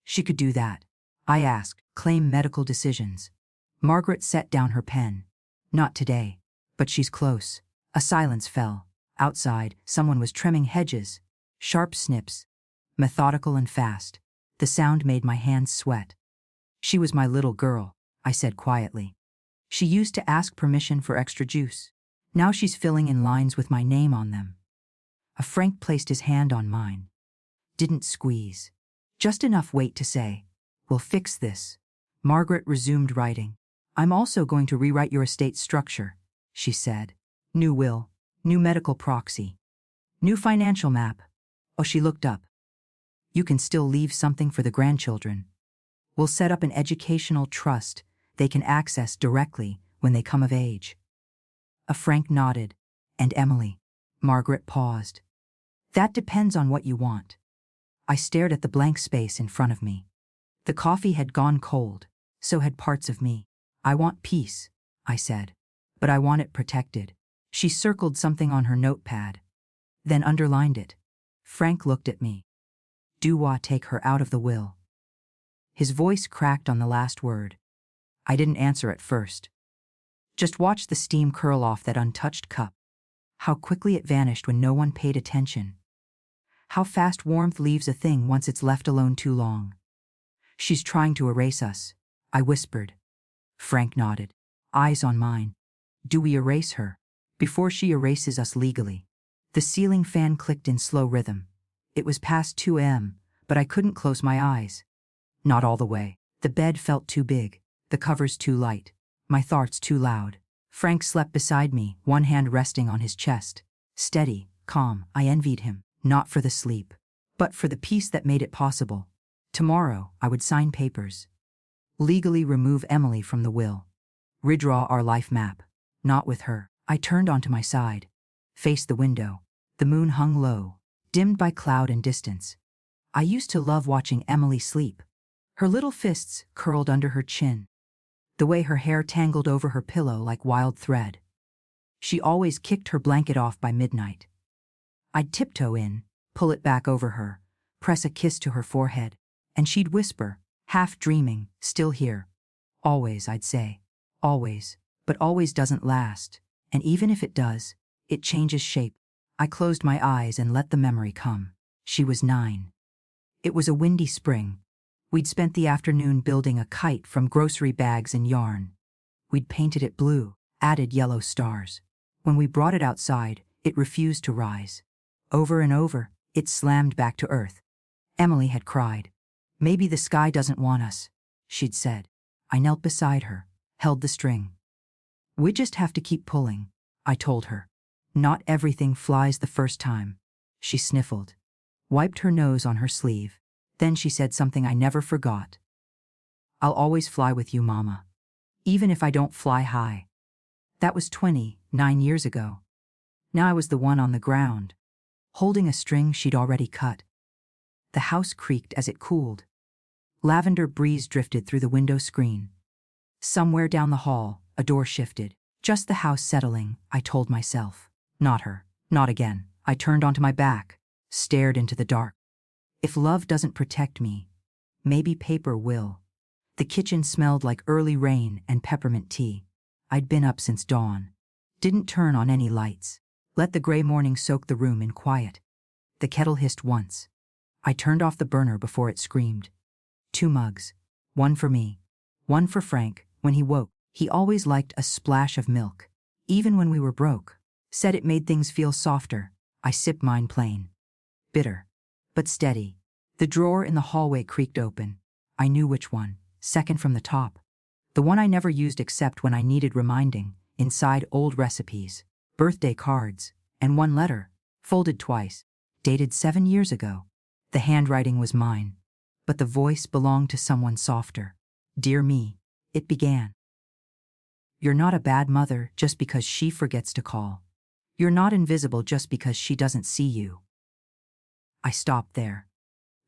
"She could do that?" I asked. "Claim medical decisions." Margaret set down her pen. "Not today, but she's close." A silence fell. Outside, someone was trimming hedges. Sharp snips, methodical and fast. The sound made my hands sweat. "She was my little girl," I said quietly. "She used to ask permission for extra juice. Now she's filling in lines with my name on them." Frank placed his hand on mine. Didn't squeeze. Just enough weight to say, "We'll fix this." Margaret resumed writing. "I'm also going to rewrite your estate structure," she said. "New will, new medical proxy, new financial map." She looked up. "You can still leave something for the grandchildren. We'll set up an educational trust they can access directly when they come of age." Frank nodded. "And Emily?" Margaret paused. "That depends on what you want." I stared at the blank space in front of me. The coffee had gone cold, so had parts of me. "I want peace," I said. "But I want it protected." She circled something on her notepad, then underlined it. Frank looked at me. "Do I take her out of the will?" His voice cracked on the last word. I didn't answer at first. Just watched the steam curl off that untouched cup. How quickly it vanished when no one paid attention. How fast warmth leaves a thing once it's left alone too long. "She's trying to erase us," I whispered. Frank nodded, eyes on mine. "Do we erase her before she erases us legally?" The ceiling fan clicked in slow rhythm. It was past 2 a.m., but I couldn't close my eyes. Not all the way. The bed felt too big, the covers too light, my thoughts too loud. Frank slept beside me, one hand resting on his chest. Steady, calm. I envied him, not for the sleep, but for the peace that made it possible. Tomorrow, I would sign papers. Legally remove Emily from the will. Redraw our life map. Not with her. I turned onto my side. Faced the window. The moon hung low, dimmed by cloud and distance. I used to love watching Emily sleep. Her little fists curled under her chin. The way her hair tangled over her pillow like wild thread. She always kicked her blanket off by midnight. I'd tiptoe in, pull it back over her, press a kiss to her forehead, and she'd whisper, half dreaming, still here. Always, I'd say. Always. But always doesn't last, and even if it does, it changes shape. I closed my eyes and let the memory come. She was 9. It was a windy spring. We'd spent the afternoon building a kite from grocery bags and yarn. We'd painted it blue, added yellow stars. When we brought it outside, it refused to rise. Over and over, it slammed back to earth. Emily had cried. Maybe the sky doesn't want us, she'd said. I knelt beside her, held the string. We just have to keep pulling, I told her. Not everything flies the first time. She sniffled, wiped her nose on her sleeve. Then she said something I never forgot. I'll always fly with you, Mama. Even if I don't fly high. That was 29 years ago. Now I was the one on the ground, holding a string she'd already cut. The house creaked as it cooled. Lavender breeze drifted through the window screen. Somewhere down the hall, a door shifted. Just the house settling, I told myself. Not her. Not again. I turned onto my back, stared into the dark. If love doesn't protect me, maybe paper will. The kitchen smelled like early rain and peppermint tea. I'd been up since dawn. Didn't turn on any lights. Let the gray morning soak the room in quiet. The kettle hissed once. I turned off the burner before it screamed. 2 mugs. One for me. One for Frank, when he woke. He always liked a splash of milk. Even when we were broke. Said it made things feel softer. I sipped mine plain. Bitter. But steady. The drawer in the hallway creaked open. I knew which one, second from the top. The one I never used except when I needed reminding. Inside old recipes, birthday cards, and one letter, folded twice, dated 7 years ago. The handwriting was mine, but the voice belonged to someone softer. Dear me, it began. You're not a bad mother just because she forgets to call. You're not invisible just because she doesn't see you. I stopped there.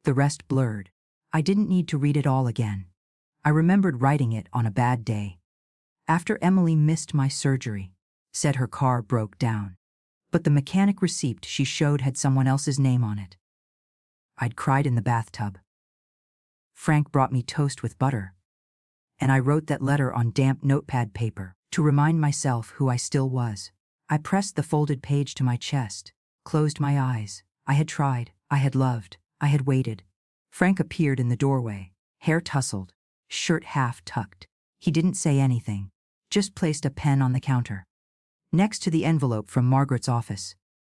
The rest blurred. I didn't need to read it all again. I remembered writing it on a bad day. After Emily missed my surgery, said her car broke down. But the mechanic receipt she showed had someone else's name on it. I'd cried in the bathtub. Frank brought me toast with butter. And I wrote that letter on damp notepad paper to remind myself who I still was. I pressed the folded page to my chest, closed my eyes. I had tried, I had loved, I had waited. Frank appeared in the doorway, hair tousled, shirt half tucked. He didn't say anything, just placed a pen on the counter. Next to the envelope from Margaret's office.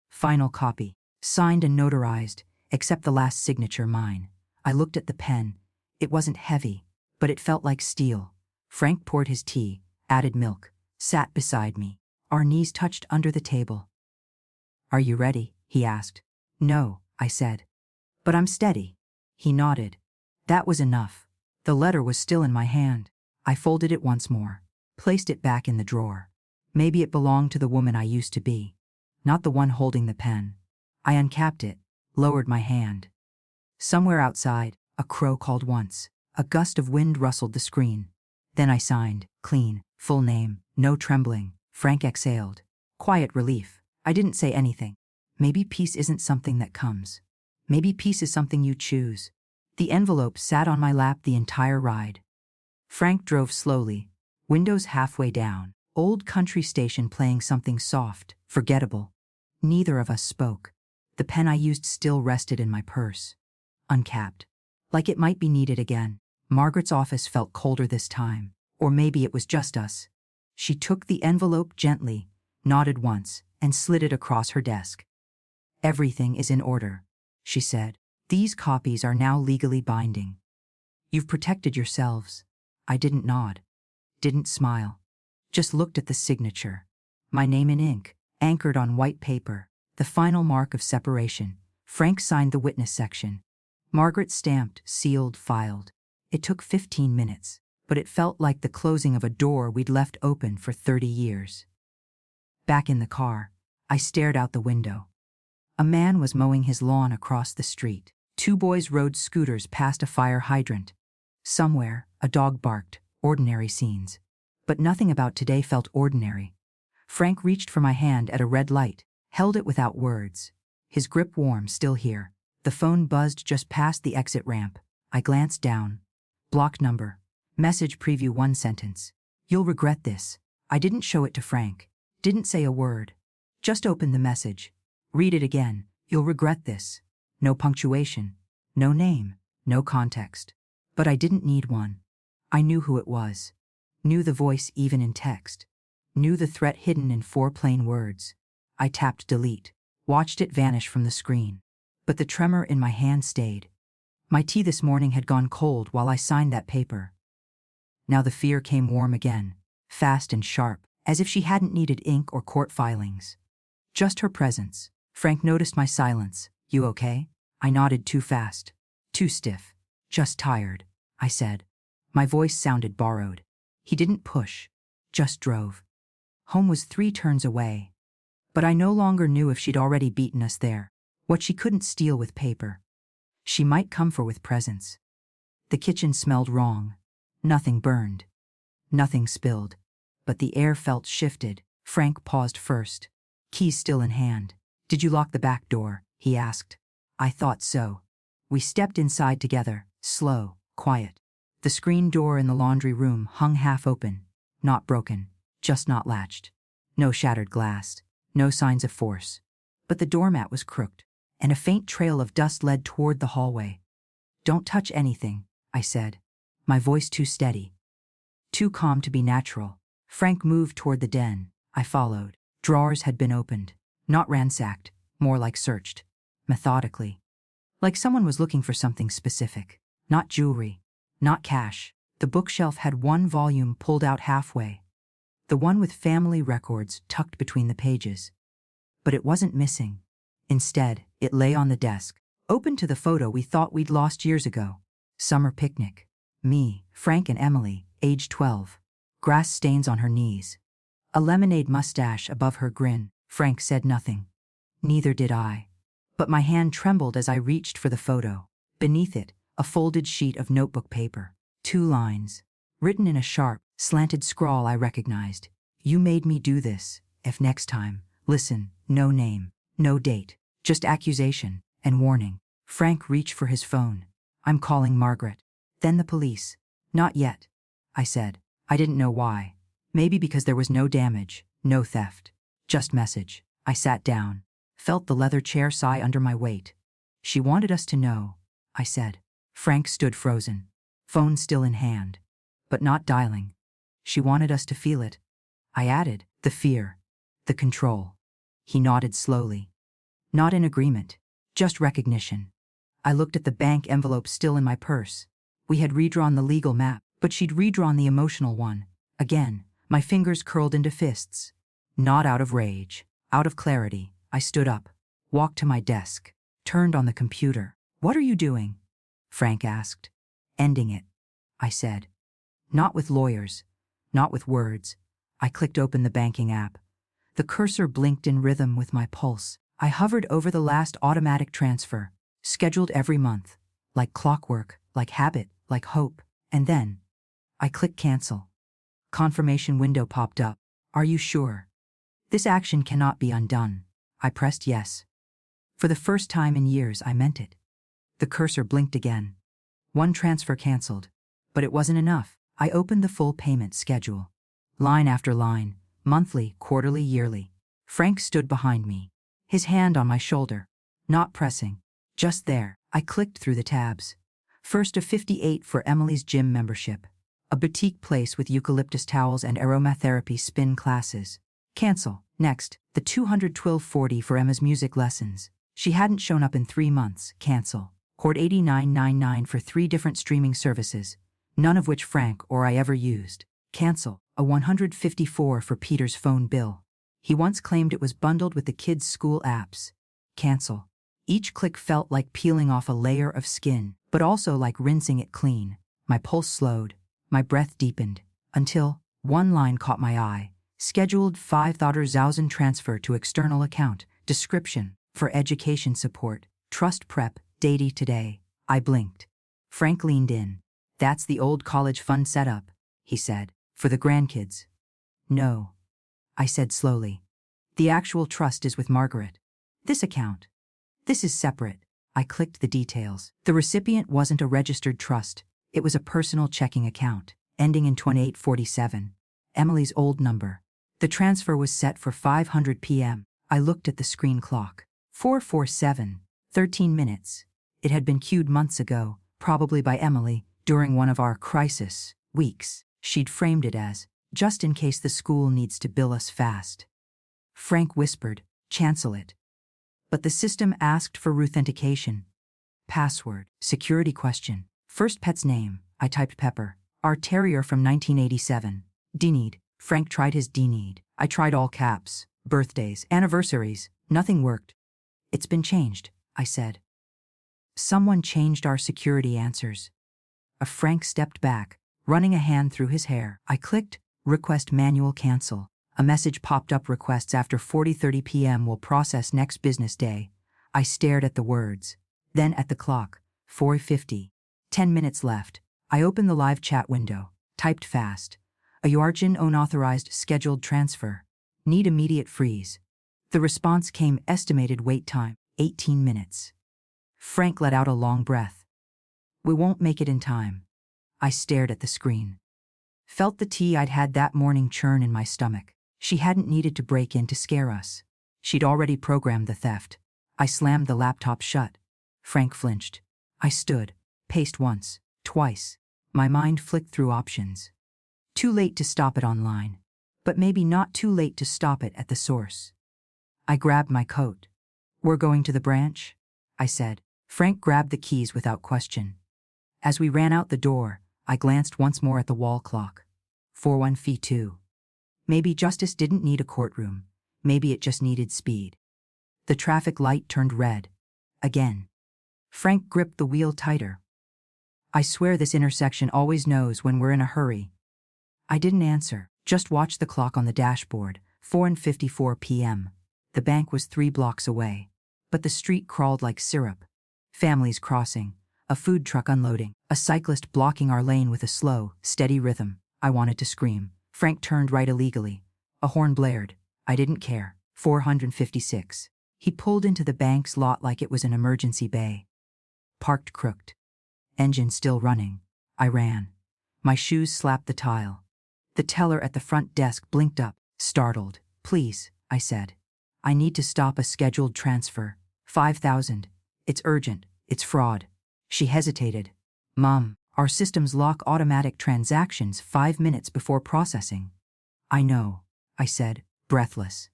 Final copy, signed and notarized, except the last signature mine. I looked at the pen. It wasn't heavy, but it felt like steel. Frank poured his tea, added milk, sat beside me. Our knees touched under the table. Are you ready? He asked. No, I said. But I'm steady. He nodded. That was enough. The letter was still in my hand. I folded it once more, placed it back in the drawer. Maybe it belonged to the woman I used to be, not the one holding the pen. I uncapped it, lowered my hand. Somewhere outside, a crow called once. A gust of wind rustled the screen. Then I signed, clean, full name, no trembling. Frank exhaled. Quiet relief. I didn't say anything. Maybe peace isn't something that comes. Maybe peace is something you choose. The envelope sat on my lap the entire ride. Frank drove slowly, windows halfway down, old country station playing something soft, forgettable. Neither of us spoke. The pen I used still rested in my purse, uncapped, like it might be needed again. Margaret's office felt colder this time, or maybe it was just us. She took the envelope gently, nodded once, and slid it across her desk. Everything is in order, she said. These copies are now legally binding. You've protected yourselves. I didn't nod. Didn't smile. Just looked at the signature. My name in ink, anchored on white paper. The final mark of separation. Frank signed the witness section. Margaret stamped, sealed, filed. It took 15 minutes, but it felt like the closing of a door we'd left open for 30 years. Back in the car, I stared out the window. A man was mowing his lawn across the street. 2 boys rode scooters past a fire hydrant. Somewhere, a dog barked, ordinary scenes. But nothing about today felt ordinary. Frank reached for my hand at a red light, held it without words. His grip warm, still here. The phone buzzed just past the exit ramp. I glanced down. Block number. Message preview 1 sentence. You'll regret this. I didn't show it to Frank. Didn't say a word. Just opened the message. Read it again. You'll regret this. No punctuation. No name. No context. But I didn't need one. I knew who it was. Knew the voice even in text. Knew the threat hidden in 4 plain words. I tapped delete. Watched it vanish from the screen. But the tremor in my hand stayed. My tea this morning had gone cold while I signed that paper. Now the fear came warm again, fast and sharp, as if she hadn't needed ink or court filings. Just her presence. Frank noticed my silence. You okay? I nodded too fast. Too stiff. Just tired, I said. My voice sounded borrowed. He didn't push. Just drove. Home was 3 turns away. But I no longer knew if she'd already beaten us there. What she couldn't steal with paper, she might come for with presence. The kitchen smelled wrong. Nothing burned. Nothing spilled. But the air felt shifted. Frank paused first. Keys still in hand. Did you lock the back door? He asked. I thought so. We stepped inside together, slow, quiet. The screen door in the laundry room hung half open. Not broken. Just not latched. No shattered glass. No signs of force. But the doormat was crooked, and a faint trail of dust led toward the hallway. Don't touch anything, I said. My voice too steady. Too calm to be natural. Frank moved toward the den. I followed. Drawers had been opened. Not ransacked, more like searched. Methodically. Like someone was looking for something specific. Not jewelry. Not cash. The bookshelf had 1 volume pulled out halfway. The one with family records tucked between the pages. But it wasn't missing. Instead, it lay on the desk, open to the photo we thought we'd lost years ago. Summer picnic. Me, Frank and Emily, age 12. Grass stains on her knees. A lemonade mustache above her grin. Frank said nothing. Neither did I. But my hand trembled as I reached for the photo. Beneath it, a folded sheet of notebook paper. 2 lines. Written in a sharp, slanted scrawl I recognized. You made me do this. If next time, listen, no name, no date, just accusation and warning. Frank reached for his phone. I'm calling Margaret. Then the police. Not yet, I said. I didn't know why. Maybe because there was no damage, no theft. Just message. I sat down. Felt the leather chair sigh under my weight. She wanted us to know, I said. Frank stood frozen. Phone still in hand. But not dialing. She wanted us to feel it. I added, the fear. The control. He nodded slowly. Not in agreement. Just recognition. I looked at the bank envelope still in my purse. We had redrawn the legal map, but she'd redrawn the emotional one. Again, my fingers curled into fists. Not out of rage. Out of clarity. I stood up. Walked to my desk. Turned on the computer. What are you doing? Frank asked. Ending it, I said. Not with lawyers. Not with words. I clicked open the banking app. The cursor blinked in rhythm with my pulse. I hovered over the last automatic transfer. Scheduled every month. Like clockwork, like habit, like hope. And then, I clicked cancel. Confirmation window popped up. Are you sure? This action cannot be undone. I pressed yes. For the first time in years, I meant it. The cursor blinked again. 1 transfer canceled. But it wasn't enough. I opened the full payment schedule. Line after line, monthly, quarterly, yearly. Frank stood behind me. His hand on my shoulder. Not pressing. Just there. I clicked through the tabs. First, a 58 for Emily's gym membership. A boutique place with eucalyptus towels and aromatherapy spin classes. Cancel. Next, the $212.40 for Emma's music lessons. She hadn't shown up in 3 months. Cancel. Cord $89.99 for 3 different streaming services, none of which Frank or I ever used. Cancel. A $154 for Peter's phone bill. He once claimed it was bundled with the kids' school apps. Cancel. Each click felt like peeling off a layer of skin, but also like rinsing it clean. My pulse slowed, my breath deepened, until one line caught my eye. Scheduled 5,000 transfer to external account. Description: for education support. Trust prep. Datey today. I blinked. Frank leaned in. That's the old college fund setup, he said. For the grandkids. No, I said slowly. The actual trust is with Margaret. This account. This is separate. I clicked the details. The recipient wasn't a registered trust. It was a personal checking account, ending in 2847. Emily's old number. The transfer was set for 500 p.m. I looked at the screen clock. 447. 13 minutes. It had been queued months ago, probably by Emily, during one of our crisis weeks. She'd framed it as, just in case the school needs to bill us fast. Frank whispered, cancel it. But the system asked for authentication. Password. Security question. First pet's name. I typed Pepper. Our terrier from 1987. Dinneed. Frank tried his Dinneed. I tried all caps. Birthdays. Anniversaries. Nothing worked. It's been changed, I said. Someone changed our security answers. Frank stepped back, running a hand through his hair. I clicked, request manual cancel. A message popped up: requests after 40:30 p.m. will process next business day. I stared at the words, then at the clock. 4:50. 10 minutes left. I opened the live chat window, typed fast. A Yargin unauthorized scheduled transfer. Need immediate freeze. The response came: estimated wait time, 18 minutes. Frank let out a long breath. We won't make it in time. I stared at the screen. Felt the tea I'd had that morning churn in my stomach. She hadn't needed to break in to scare us. She'd already programmed the theft. I slammed the laptop shut. Frank flinched. I stood, paced once, twice. My mind flicked through options. Too late to stop it online, but maybe not too late to stop it at the source. I grabbed my coat. We're going to the branch? I said. Frank grabbed the keys without question. As we ran out the door, I glanced once more at the wall clock. 41:02. Maybe justice didn't need a courtroom. Maybe it just needed speed. The traffic light turned red. Again. Frank gripped the wheel tighter. I swear this intersection always knows when we're in a hurry. I didn't answer, just watched the clock on the dashboard. 4:54 p.m. The bank was 3 blocks away. But the street crawled like syrup. Families crossing, a food truck unloading, a cyclist blocking our lane with a slow, steady rhythm. I wanted to scream. Frank turned right illegally. A horn blared. I didn't care. 456. He pulled into the bank's lot like it was an emergency bay. Parked crooked. Engine still running. I ran. My shoes slapped the tile. The teller at the front desk blinked up, startled. Please, I said. I need to stop a scheduled transfer. 5,000. It's urgent. It's fraud. She hesitated. Mom, our systems lock automatic transactions 5 minutes before processing. I know, I said, breathless.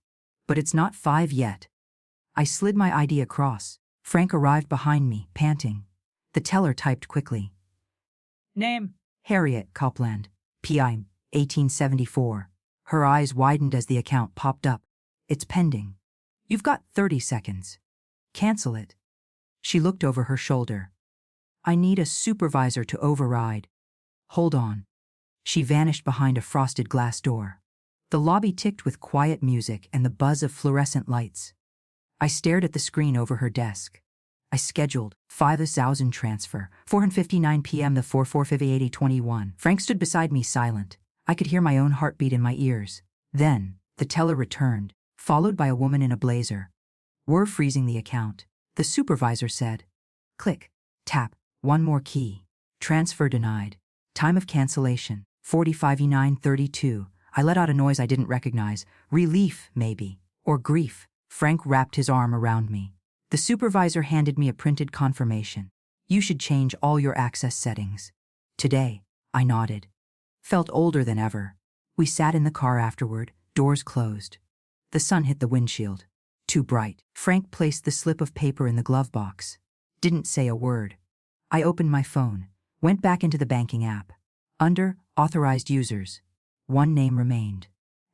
But it's not 5 yet. I slid my ID across. Frank arrived behind me, panting. The teller typed quickly. Name: Harriet Copland, P.I. 1874. Her eyes widened as the account popped up. It's pending. You've got 30 seconds. Cancel it. She looked over her shoulder. I need a supervisor to override. Hold on. She vanished behind a frosted glass door. The lobby ticked with quiet music and the buzz of fluorescent lights. I stared at the screen over her desk. I scheduled 5,000 transfer, 4:59 p.m. the 4/4/50/80/21. Frank stood beside me silent. I could hear my own heartbeat in my ears. Then, the teller returned, followed by a woman in a blazer. We're freezing the account, the supervisor said. Click. Tap. One more key. Transfer denied. Time of cancellation, 45:09:32. I let out a noise I didn't recognize. Relief, maybe. Or grief. Frank wrapped his arm around me. The supervisor handed me a printed confirmation. You should change all your access settings. Today, I nodded. Felt older than ever. We sat in the car afterward, doors closed. The sun hit the windshield. Too bright. Frank placed the slip of paper in the glove box. Didn't say a word. I opened my phone, went back into the banking app. Under authorized users, one name remained.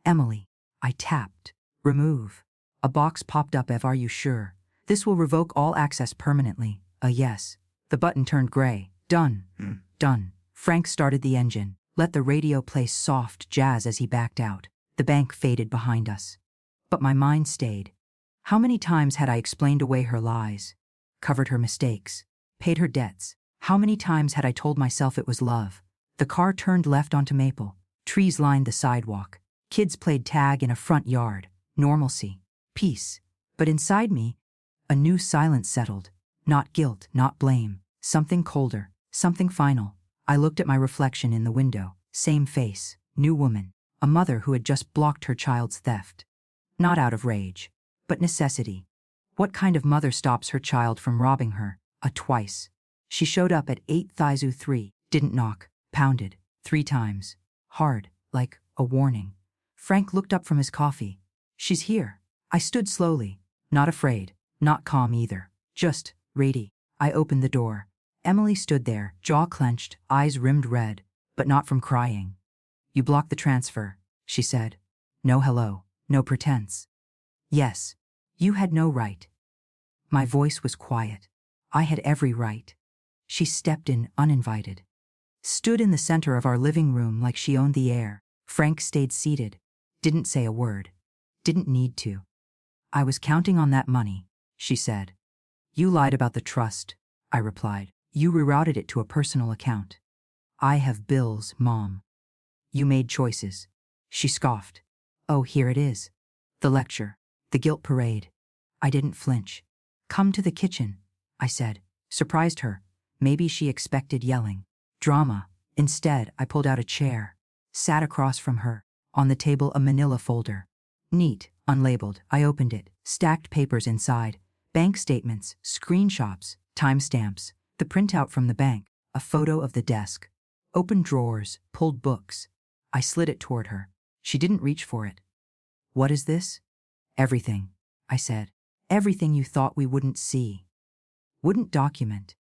Emily. I tapped. Remove. A box popped up. Are you sure? This will revoke all access permanently. A yes. The button turned gray. Done. Done. Frank started the engine, let the radio play soft jazz as he backed out. The bank faded behind us. But my mind stayed. How many times had I explained away her lies, covered her mistakes, paid her debts? How many times had I told myself it was love? The car turned left onto Maple. Trees lined the sidewalk. Kids played tag in a front yard. Normalcy. Peace. But inside me, a new silence settled. Not guilt, not blame. Something colder. Something final. I looked at my reflection in the window. Same face. New woman. A mother who had just blocked her child's theft. Not out of rage, but necessity. What kind of mother stops her child from robbing her? Twice. She showed up at 8:03, didn't knock, pounded, 3 times. Hard, like a warning. Frank looked up from his coffee. She's here. I stood slowly, not afraid, not calm either, just ready. I opened the door. Emily stood there, jaw clenched, eyes rimmed red, but not from crying. You blocked the transfer, she said. No hello, no pretense. Yes, you had no right. My voice was quiet. I had every right. She stepped in uninvited. Stood in the center of our living room like she owned the air. Frank stayed seated. Didn't say a word. Didn't need to. I was counting on that money, she said. You lied about the trust, I replied. You rerouted it to a personal account. I have bills, Mom. You made choices. She scoffed. Oh, here it is. The lecture. The guilt parade. I didn't flinch. Come to the kitchen, I said. Surprised her. Maybe she expected yelling. Drama. Instead, I pulled out a chair. Sat across from her. On the table, a manila folder. Neat, unlabeled. I opened it. Stacked papers inside. Bank statements, screenshots, timestamps, the printout from the bank, a photo of the desk. Open drawers, pulled books. I slid it toward her. She didn't reach for it. What is this? Everything, I said. Everything you thought we wouldn't see. Wouldn't document.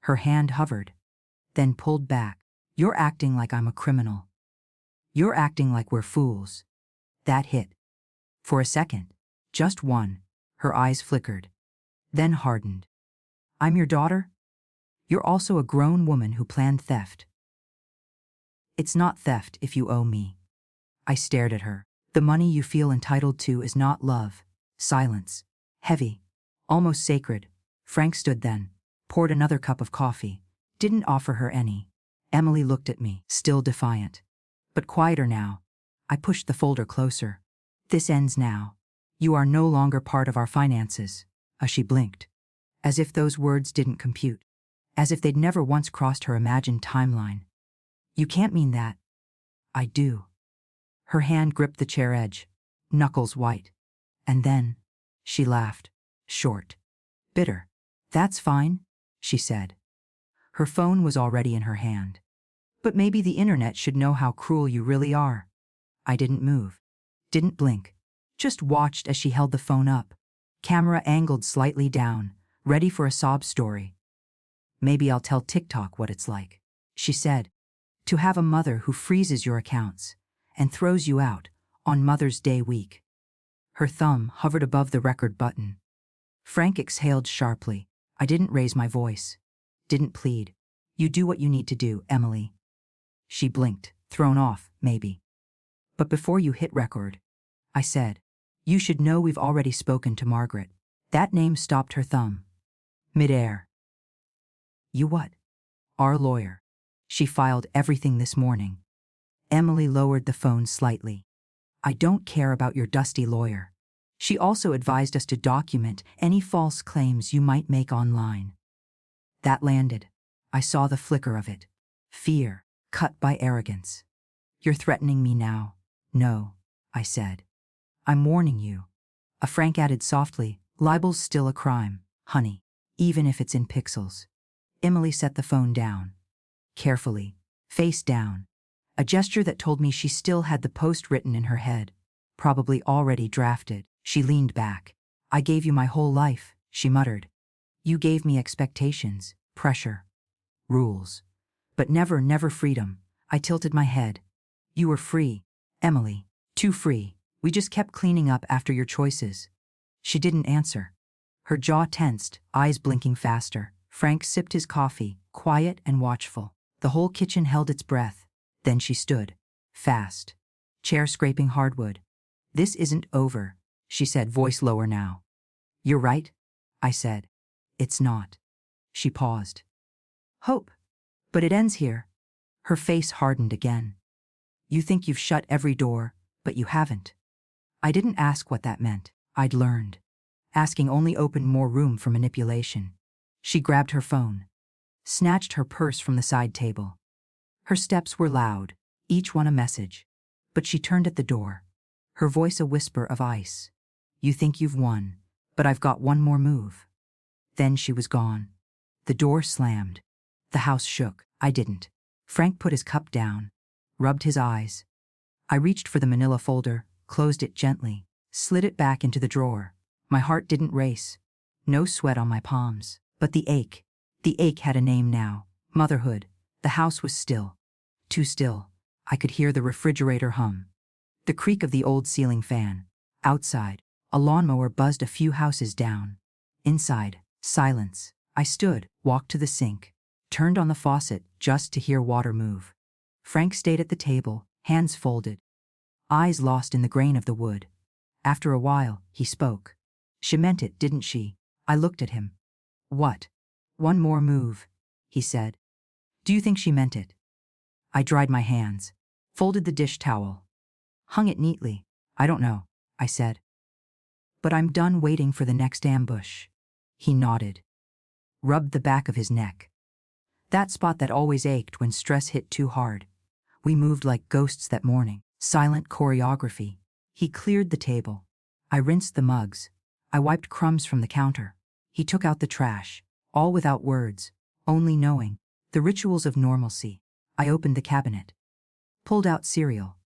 Her hand hovered, then pulled back. You're acting like I'm a criminal. You're acting like we're fools. That hit. For a second, just one, her eyes flickered, then hardened. I'm your daughter? You're also a grown woman who planned theft. It's not theft if you owe me. I stared at her. The money you feel entitled to is not love. Silence. Heavy. Almost sacred. Frank stood then, poured another cup of coffee. Didn't offer her any. Emily looked at me, still defiant. But quieter now. I pushed the folder closer. This ends now. You are no longer part of our finances. She blinked. As if those words didn't compute. As if they'd never once crossed her imagined timeline. You can't mean that. I do. Her hand gripped the chair edge, knuckles white. And then, she laughed, short, bitter. That's fine, she said. Her phone was already in her hand. But maybe the internet should know how cruel you really are. I didn't move, didn't blink, just watched as she held the phone up, camera angled slightly down, ready for a sob story. Maybe I'll tell TikTok what it's like, she said, to have a mother who freezes your accounts and throws you out on Mother's Day week. Her thumb hovered above the record button. Frank exhaled sharply. I didn't raise my voice. Didn't plead. You do what you need to do, Emily. She blinked, thrown off, maybe. But before you hit record, I said, you should know we've already spoken to Margaret. That name stopped her thumb. Midair. You what? Our lawyer. She filed everything this morning. Emily lowered the phone slightly. I don't care about your dusty lawyer. She also advised us to document any false claims you might make online. That landed. I saw the flicker of it. Fear, cut by arrogance. You're threatening me now. No, I said. I'm warning you. Frank added softly, libel's still a crime, honey, even if it's in pixels. Emily set the phone down. Carefully, face down. A gesture that told me she still had the post written in her head, probably already drafted. She leaned back. I gave you my whole life, she muttered. You gave me expectations, pressure, rules. But never freedom. I tilted my head. You were free, Emily. Too free. We just kept cleaning up after your choices. She didn't answer. Her jaw tensed, eyes blinking faster. Frank sipped his coffee, quiet and watchful. The whole kitchen held its breath. Then she stood. Fast. Chair scraping hardwood. This isn't over, she said, voice lower now. You're right, I said. It's not. She paused. Hope. But it ends here. Her face hardened again. You think you've shut every door, but you haven't. I didn't ask what that meant. I'd learned. Asking only opened more room for manipulation. She grabbed her phone. Snatched her purse from the side table. Her steps were loud, each one a message. But she turned at the door. Her voice a whisper of ice. You think you've won, but I've got one more move. Then she was gone. The door slammed. The house shook. I didn't. Frank put his cup down. Rubbed his eyes. I reached for the manila folder, closed it gently, slid it back into the drawer. My heart didn't race. No sweat on my palms. But the ache. The ache had a name now. Motherhood. The house was still. Too still. I could hear the refrigerator hum. The creak of the old ceiling fan. Outside, a lawnmower buzzed a few houses down. Inside, silence. I stood, walked to the sink, turned on the faucet just to hear water move. Frank stayed at the table, hands folded, eyes lost in the grain of the wood. After a while, he spoke. She meant it, didn't she? I looked at him. What? One more move, he said. Do you think she meant it? I dried my hands, folded the dish towel, hung it neatly. I don't know, I said. But I'm done waiting for the next ambush. He nodded, rubbed the back of his neck. That spot that always ached when stress hit too hard. We moved like ghosts that morning, silent choreography. He cleared the table. I rinsed the mugs. I wiped crumbs from the counter. He took out the trash, all without words, only knowing. The rituals of normalcy. I opened the cabinet, pulled out cereal,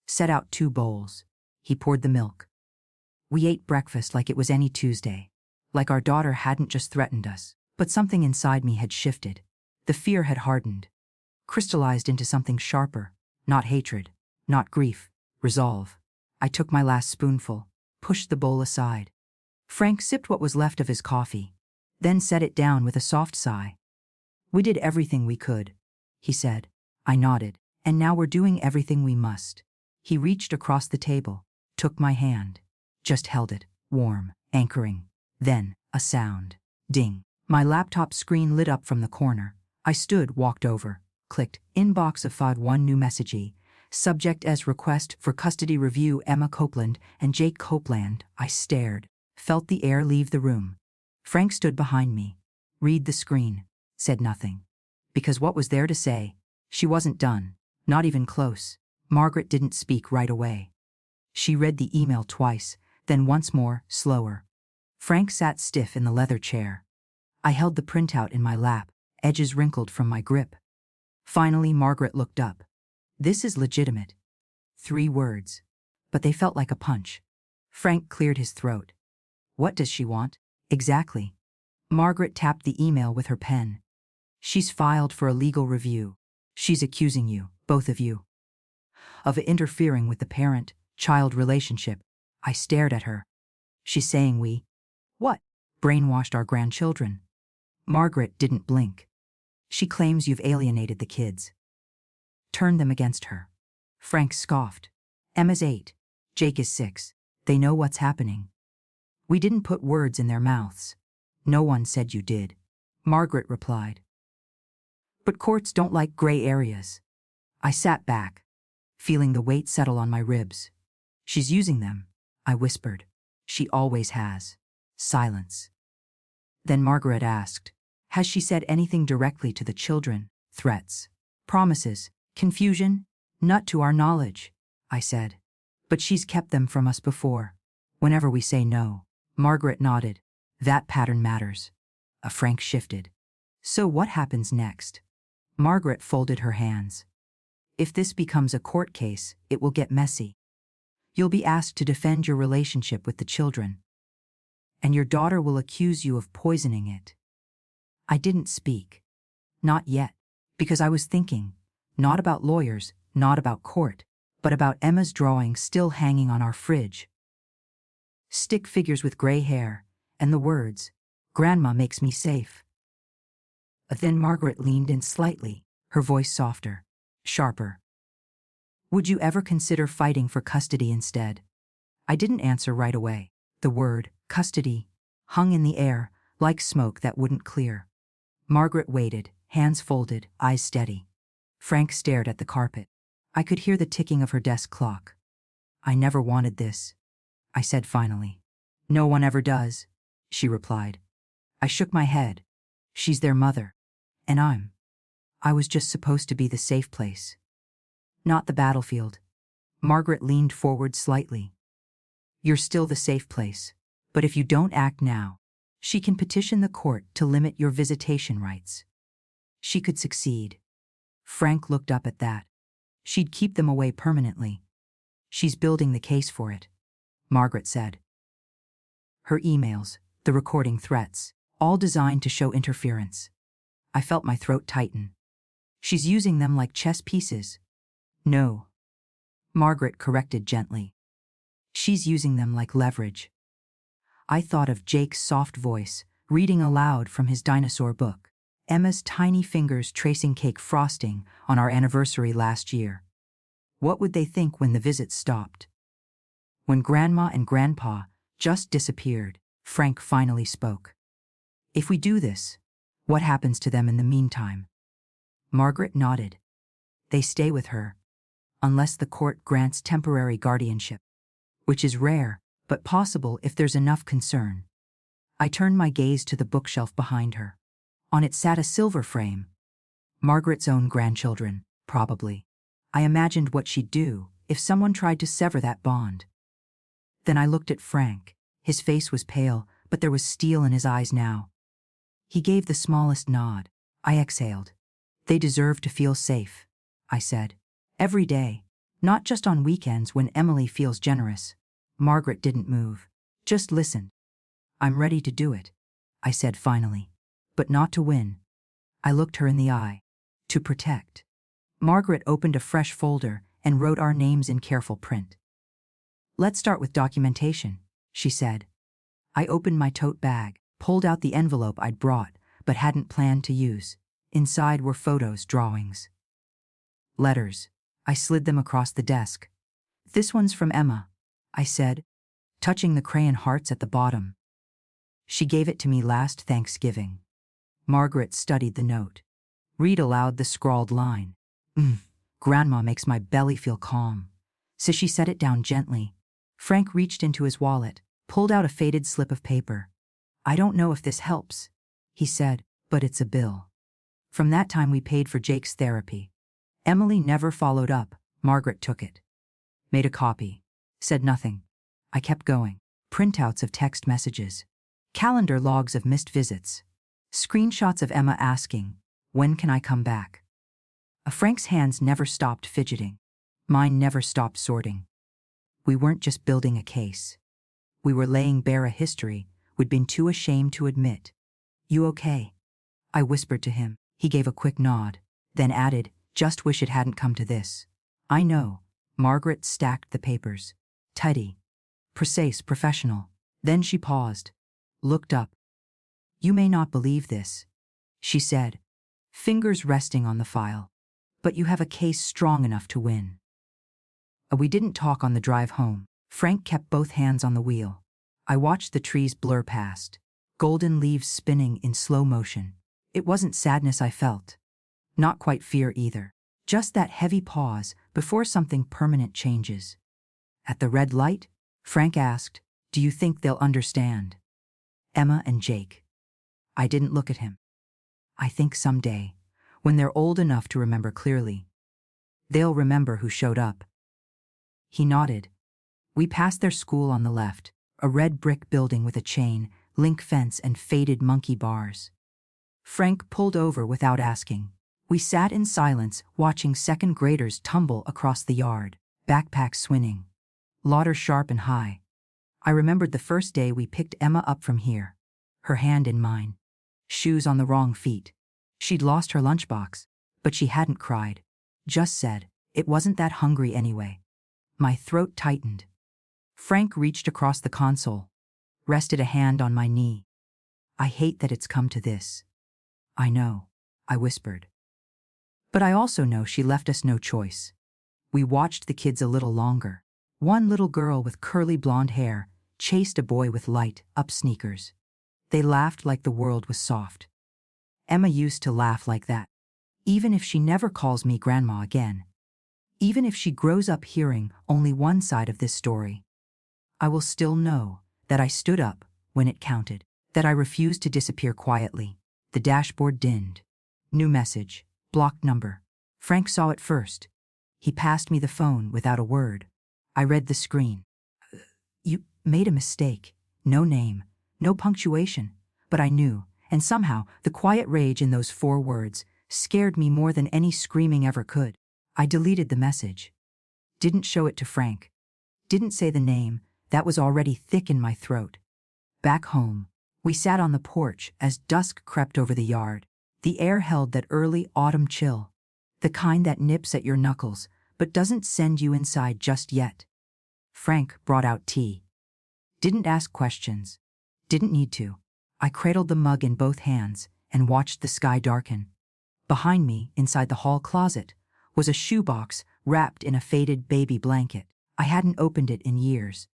set out 2 bowls. He poured the milk. We ate breakfast like it was any Tuesday, like our daughter hadn't just threatened us, but something inside me had shifted. The fear had hardened, crystallized into something sharper, not hatred, not grief, resolve. I took my last spoonful, pushed the bowl aside. Frank sipped what was left of his coffee, then set it down with a soft sigh. We did everything we could, he said. I nodded. And now we're doing everything we must. He reached across the table, took my hand, just held it, warm, anchoring. Then, a sound. Ding. My laptop screen lit up from the corner. I stood, walked over, clicked, inbox of FOD 1 new messagey. Subject as request for custody review Emma Copeland and Jake Copeland. I stared, felt the air leave the room. Frank stood behind me. Read the screen. Said nothing. Because what was there to say? She wasn't done. Not even close. Margaret didn't speak right away. She read the email twice, then once more, slower. Frank sat stiff in the leather chair. I held the printout in my lap, edges wrinkled from my grip. Finally, Margaret looked up. This is legitimate. 3 words. But they felt like a punch. Frank cleared his throat. What does she want? Exactly. Margaret tapped the email with her pen. She's filed for a legal review. She's accusing you, both of you, of interfering with the parent-child relationship. I stared at her. She's saying we, what? Brainwashed our grandchildren. Margaret didn't blink. She claims you've alienated the kids. Turned them against her. Frank scoffed. Emma's 8. Jake is 6. They know what's happening. We didn't put words in their mouths. No one said you did. Margaret replied. But courts don't like gray areas. I sat back, feeling the weight settle on my ribs. She's using them, I whispered. She always has. Silence. Then Margaret asked, has she said anything directly to the children? Threats, promises, confusion? Not to our knowledge, I said. But she's kept them from us before. Whenever we say no. Margaret nodded. That pattern matters. Frank shifted. So what happens next? Margaret folded her hands. If this becomes a court case, it will get messy. You'll be asked to defend your relationship with the children. And your daughter will accuse you of poisoning it. I didn't speak. Not yet. Because I was thinking, not about lawyers, not about court, but about Emma's drawing still hanging on our fridge. Stick figures with gray hair, and the words, "Grandma makes me safe." Then Margaret leaned in slightly, her voice softer, sharper. "Would you ever consider fighting for custody instead?" I didn't answer right away. The word, custody, hung in the air, like smoke that wouldn't clear. Margaret waited, hands folded, eyes steady. Frank stared at the carpet. I could hear the ticking of her desk clock. "I never wanted this," I said finally. "No one ever does," she replied. I shook my head. "She's their mother. And I was just supposed to be the safe place. Not the battlefield." Margaret leaned forward slightly. "You're still the safe place. But if you don't act now, she can petition the court to limit your visitation rights. She could succeed." Frank looked up at that. "She'd keep them away permanently." "She's building the case for it," Margaret said. "Her emails, the recording threats, all designed to show interference." I felt my throat tighten. "She's using them like chess pieces." "No," Margaret corrected gently. "She's using them like leverage." I thought of Jake's soft voice, reading aloud from his dinosaur book. Emma's tiny fingers tracing cake frosting on our anniversary last year. What would they think when the visits stopped? When Grandma and Grandpa just disappeared, Frank finally spoke. "If we do this, what happens to them in the meantime?" Margaret nodded. "They stay with her, unless the court grants temporary guardianship, which is rare, but possible if there's enough concern." I turned my gaze to the bookshelf behind her. On it sat a silver frame. Margaret's own grandchildren, probably. I imagined what she'd do if someone tried to sever that bond. Then I looked at Frank. His face was pale, but there was steel in his eyes now. He gave the smallest nod. I exhaled. "They deserve to feel safe," I said. "Every day, not just on weekends when Emily feels generous." Margaret didn't move, just listened. "I'm ready to do it," I said finally. "But not to win." I looked her in the eye. "To protect." Margaret opened a fresh folder and wrote our names in careful print. "Let's start with documentation," she said. I opened my tote bag, pulled out the envelope I'd brought but hadn't planned to use. Inside were photos, drawings. Letters. I slid them across the desk. "This one's from Emma," I said, touching the crayon hearts at the bottom. "She gave it to me last Thanksgiving." Margaret studied the note. Read aloud the scrawled line. "Grandma makes my belly feel calm." So she set it down gently. Frank reached into his wallet, pulled out a faded slip of paper. "I don't know if this helps," he said, "but it's a bill. From that time we paid for Jake's therapy." Emily never followed up. Margaret took it. Made a copy. Said nothing. I kept going. Printouts of text messages. Calendar logs of missed visits. Screenshots of Emma asking, "When can I come back?" Frank's hands never stopped fidgeting. Mine never stopped sorting. We weren't just building a case. We were laying bare a history we'd been too ashamed to admit. "You okay?" I whispered to him. He gave a quick nod, then added, "Just wish it hadn't come to this." "I know." Margaret stacked the papers. Tidy. Precise, professional. Then she paused. Looked up. "You may not believe this," she said, fingers resting on the file. "But you have a case strong enough to win." We didn't talk on the drive home. Frank kept both hands on the wheel. I watched the trees blur past, golden leaves spinning in slow motion. It wasn't sadness I felt. Not quite fear either. Just that heavy pause before something permanent changes. At the red light, Frank asked, "Do you think they'll understand?" Emma and Jake. I didn't look at him. "I think someday, when they're old enough to remember clearly, they'll remember who showed up." He nodded. We passed their school on the left, a red brick building with a chain, link fence and faded monkey bars. Frank pulled over without asking. We sat in silence watching second graders tumble across the yard, backpacks swinging. Lauder sharp and high. I remembered the first day we picked Emma up from here, her hand in mine. shoes on the wrong feet. She'd lost her lunchbox, but she hadn't cried. Just said, it wasn't that hungry anyway. My throat tightened. Frank reached across the console, rested a hand on my knee. I hate that it's come to this. I know, I whispered. But I also know she left us no choice. We watched the kids a little longer. One little girl with curly blonde hair chased a boy with light-up sneakers. They laughed like the world was soft. Emma used to laugh like that. Even if she never calls me grandma again. Even if she grows up hearing only one side of this story. I will still know that I stood up when it counted, that I refused to disappear quietly. The dashboard dinned. New message, blocked number. Frank saw it first. He passed me the phone without a word. I read the screen. You made a mistake. No name, no punctuation. But I knew, and somehow the quiet rage in those 4 words scared me more than any screaming ever could. I deleted the message. Didn't show it to Frank. Didn't say the name, that was already thick in my throat. Back home, we sat on the porch as dusk crept over the yard. The air held that early autumn chill, the kind that nips at your knuckles but doesn't send you inside just yet. Frank brought out tea. Didn't ask questions. Didn't need to. I cradled the mug in both hands and watched the sky darken. Behind me, inside the hall closet, was a shoebox wrapped in a faded baby blanket. I hadn't opened it in years.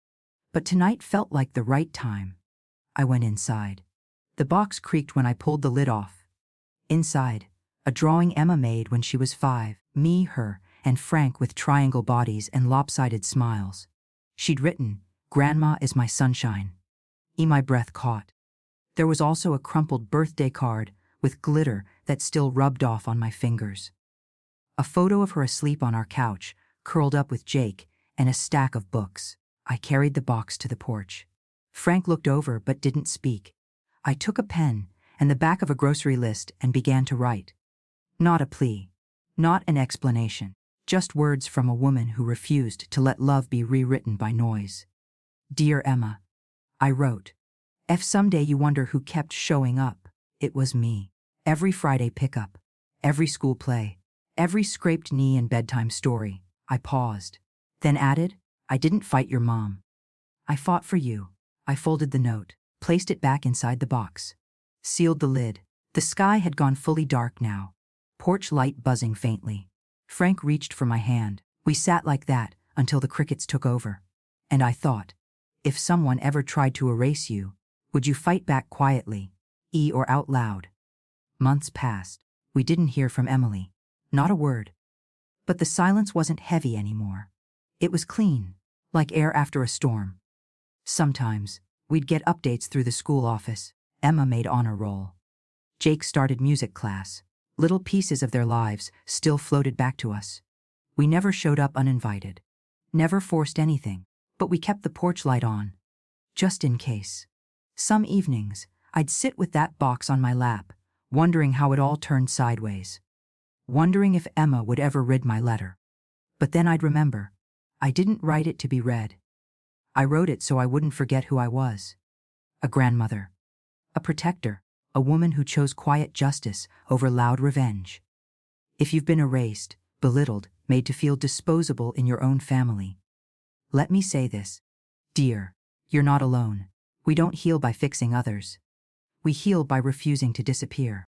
But tonight felt like the right time. I went inside. The box creaked when I pulled the lid off. Inside, a drawing Emma made when she was 5, me, her, and Frank with triangle bodies and lopsided smiles. She'd written, "Grandma is my sunshine." My breath caught. There was also a crumpled birthday card with glitter that still rubbed off on my fingers. A photo of her asleep on our couch, curled up with Jake, and a stack of books. I carried the box to the porch. Frank looked over but didn't speak. I took a pen and the back of a grocery list and began to write. Not a plea, not an explanation, just words from a woman who refused to let love be rewritten by noise. Dear Emma, I wrote. If someday you wonder who kept showing up, it was me. Every Friday pickup, every school play, every scraped knee and bedtime story. I paused, then added, I didn't fight your mom. I fought for you. I folded the note, placed it back inside the box, sealed the lid. The sky had gone fully dark now, porch light buzzing faintly. Frank reached for my hand. We sat like that until the crickets took over. And I thought, if someone ever tried to erase you, would you fight back quietly, or out loud? Months passed. We didn't hear from Emily. Not a word. But the silence wasn't heavy anymore. It was clean, like air after a storm. Sometimes, we'd get updates through the school office. Emma made honor roll. Jake started music class. Little pieces of their lives still floated back to us. We never showed up uninvited. Never forced anything, but we kept the porch light on. Just in case. Some evenings, I'd sit with that box on my lap, wondering how it all turned sideways. Wondering if Emma would ever read my letter. But then I'd remember. I didn't write it to be read. I wrote it so I wouldn't forget who I was. A grandmother. A protector. A woman who chose quiet justice over loud revenge. If you've been erased, belittled, made to feel disposable in your own family, let me say this. Dear, you're not alone. We don't heal by fixing others. We heal by refusing to disappear.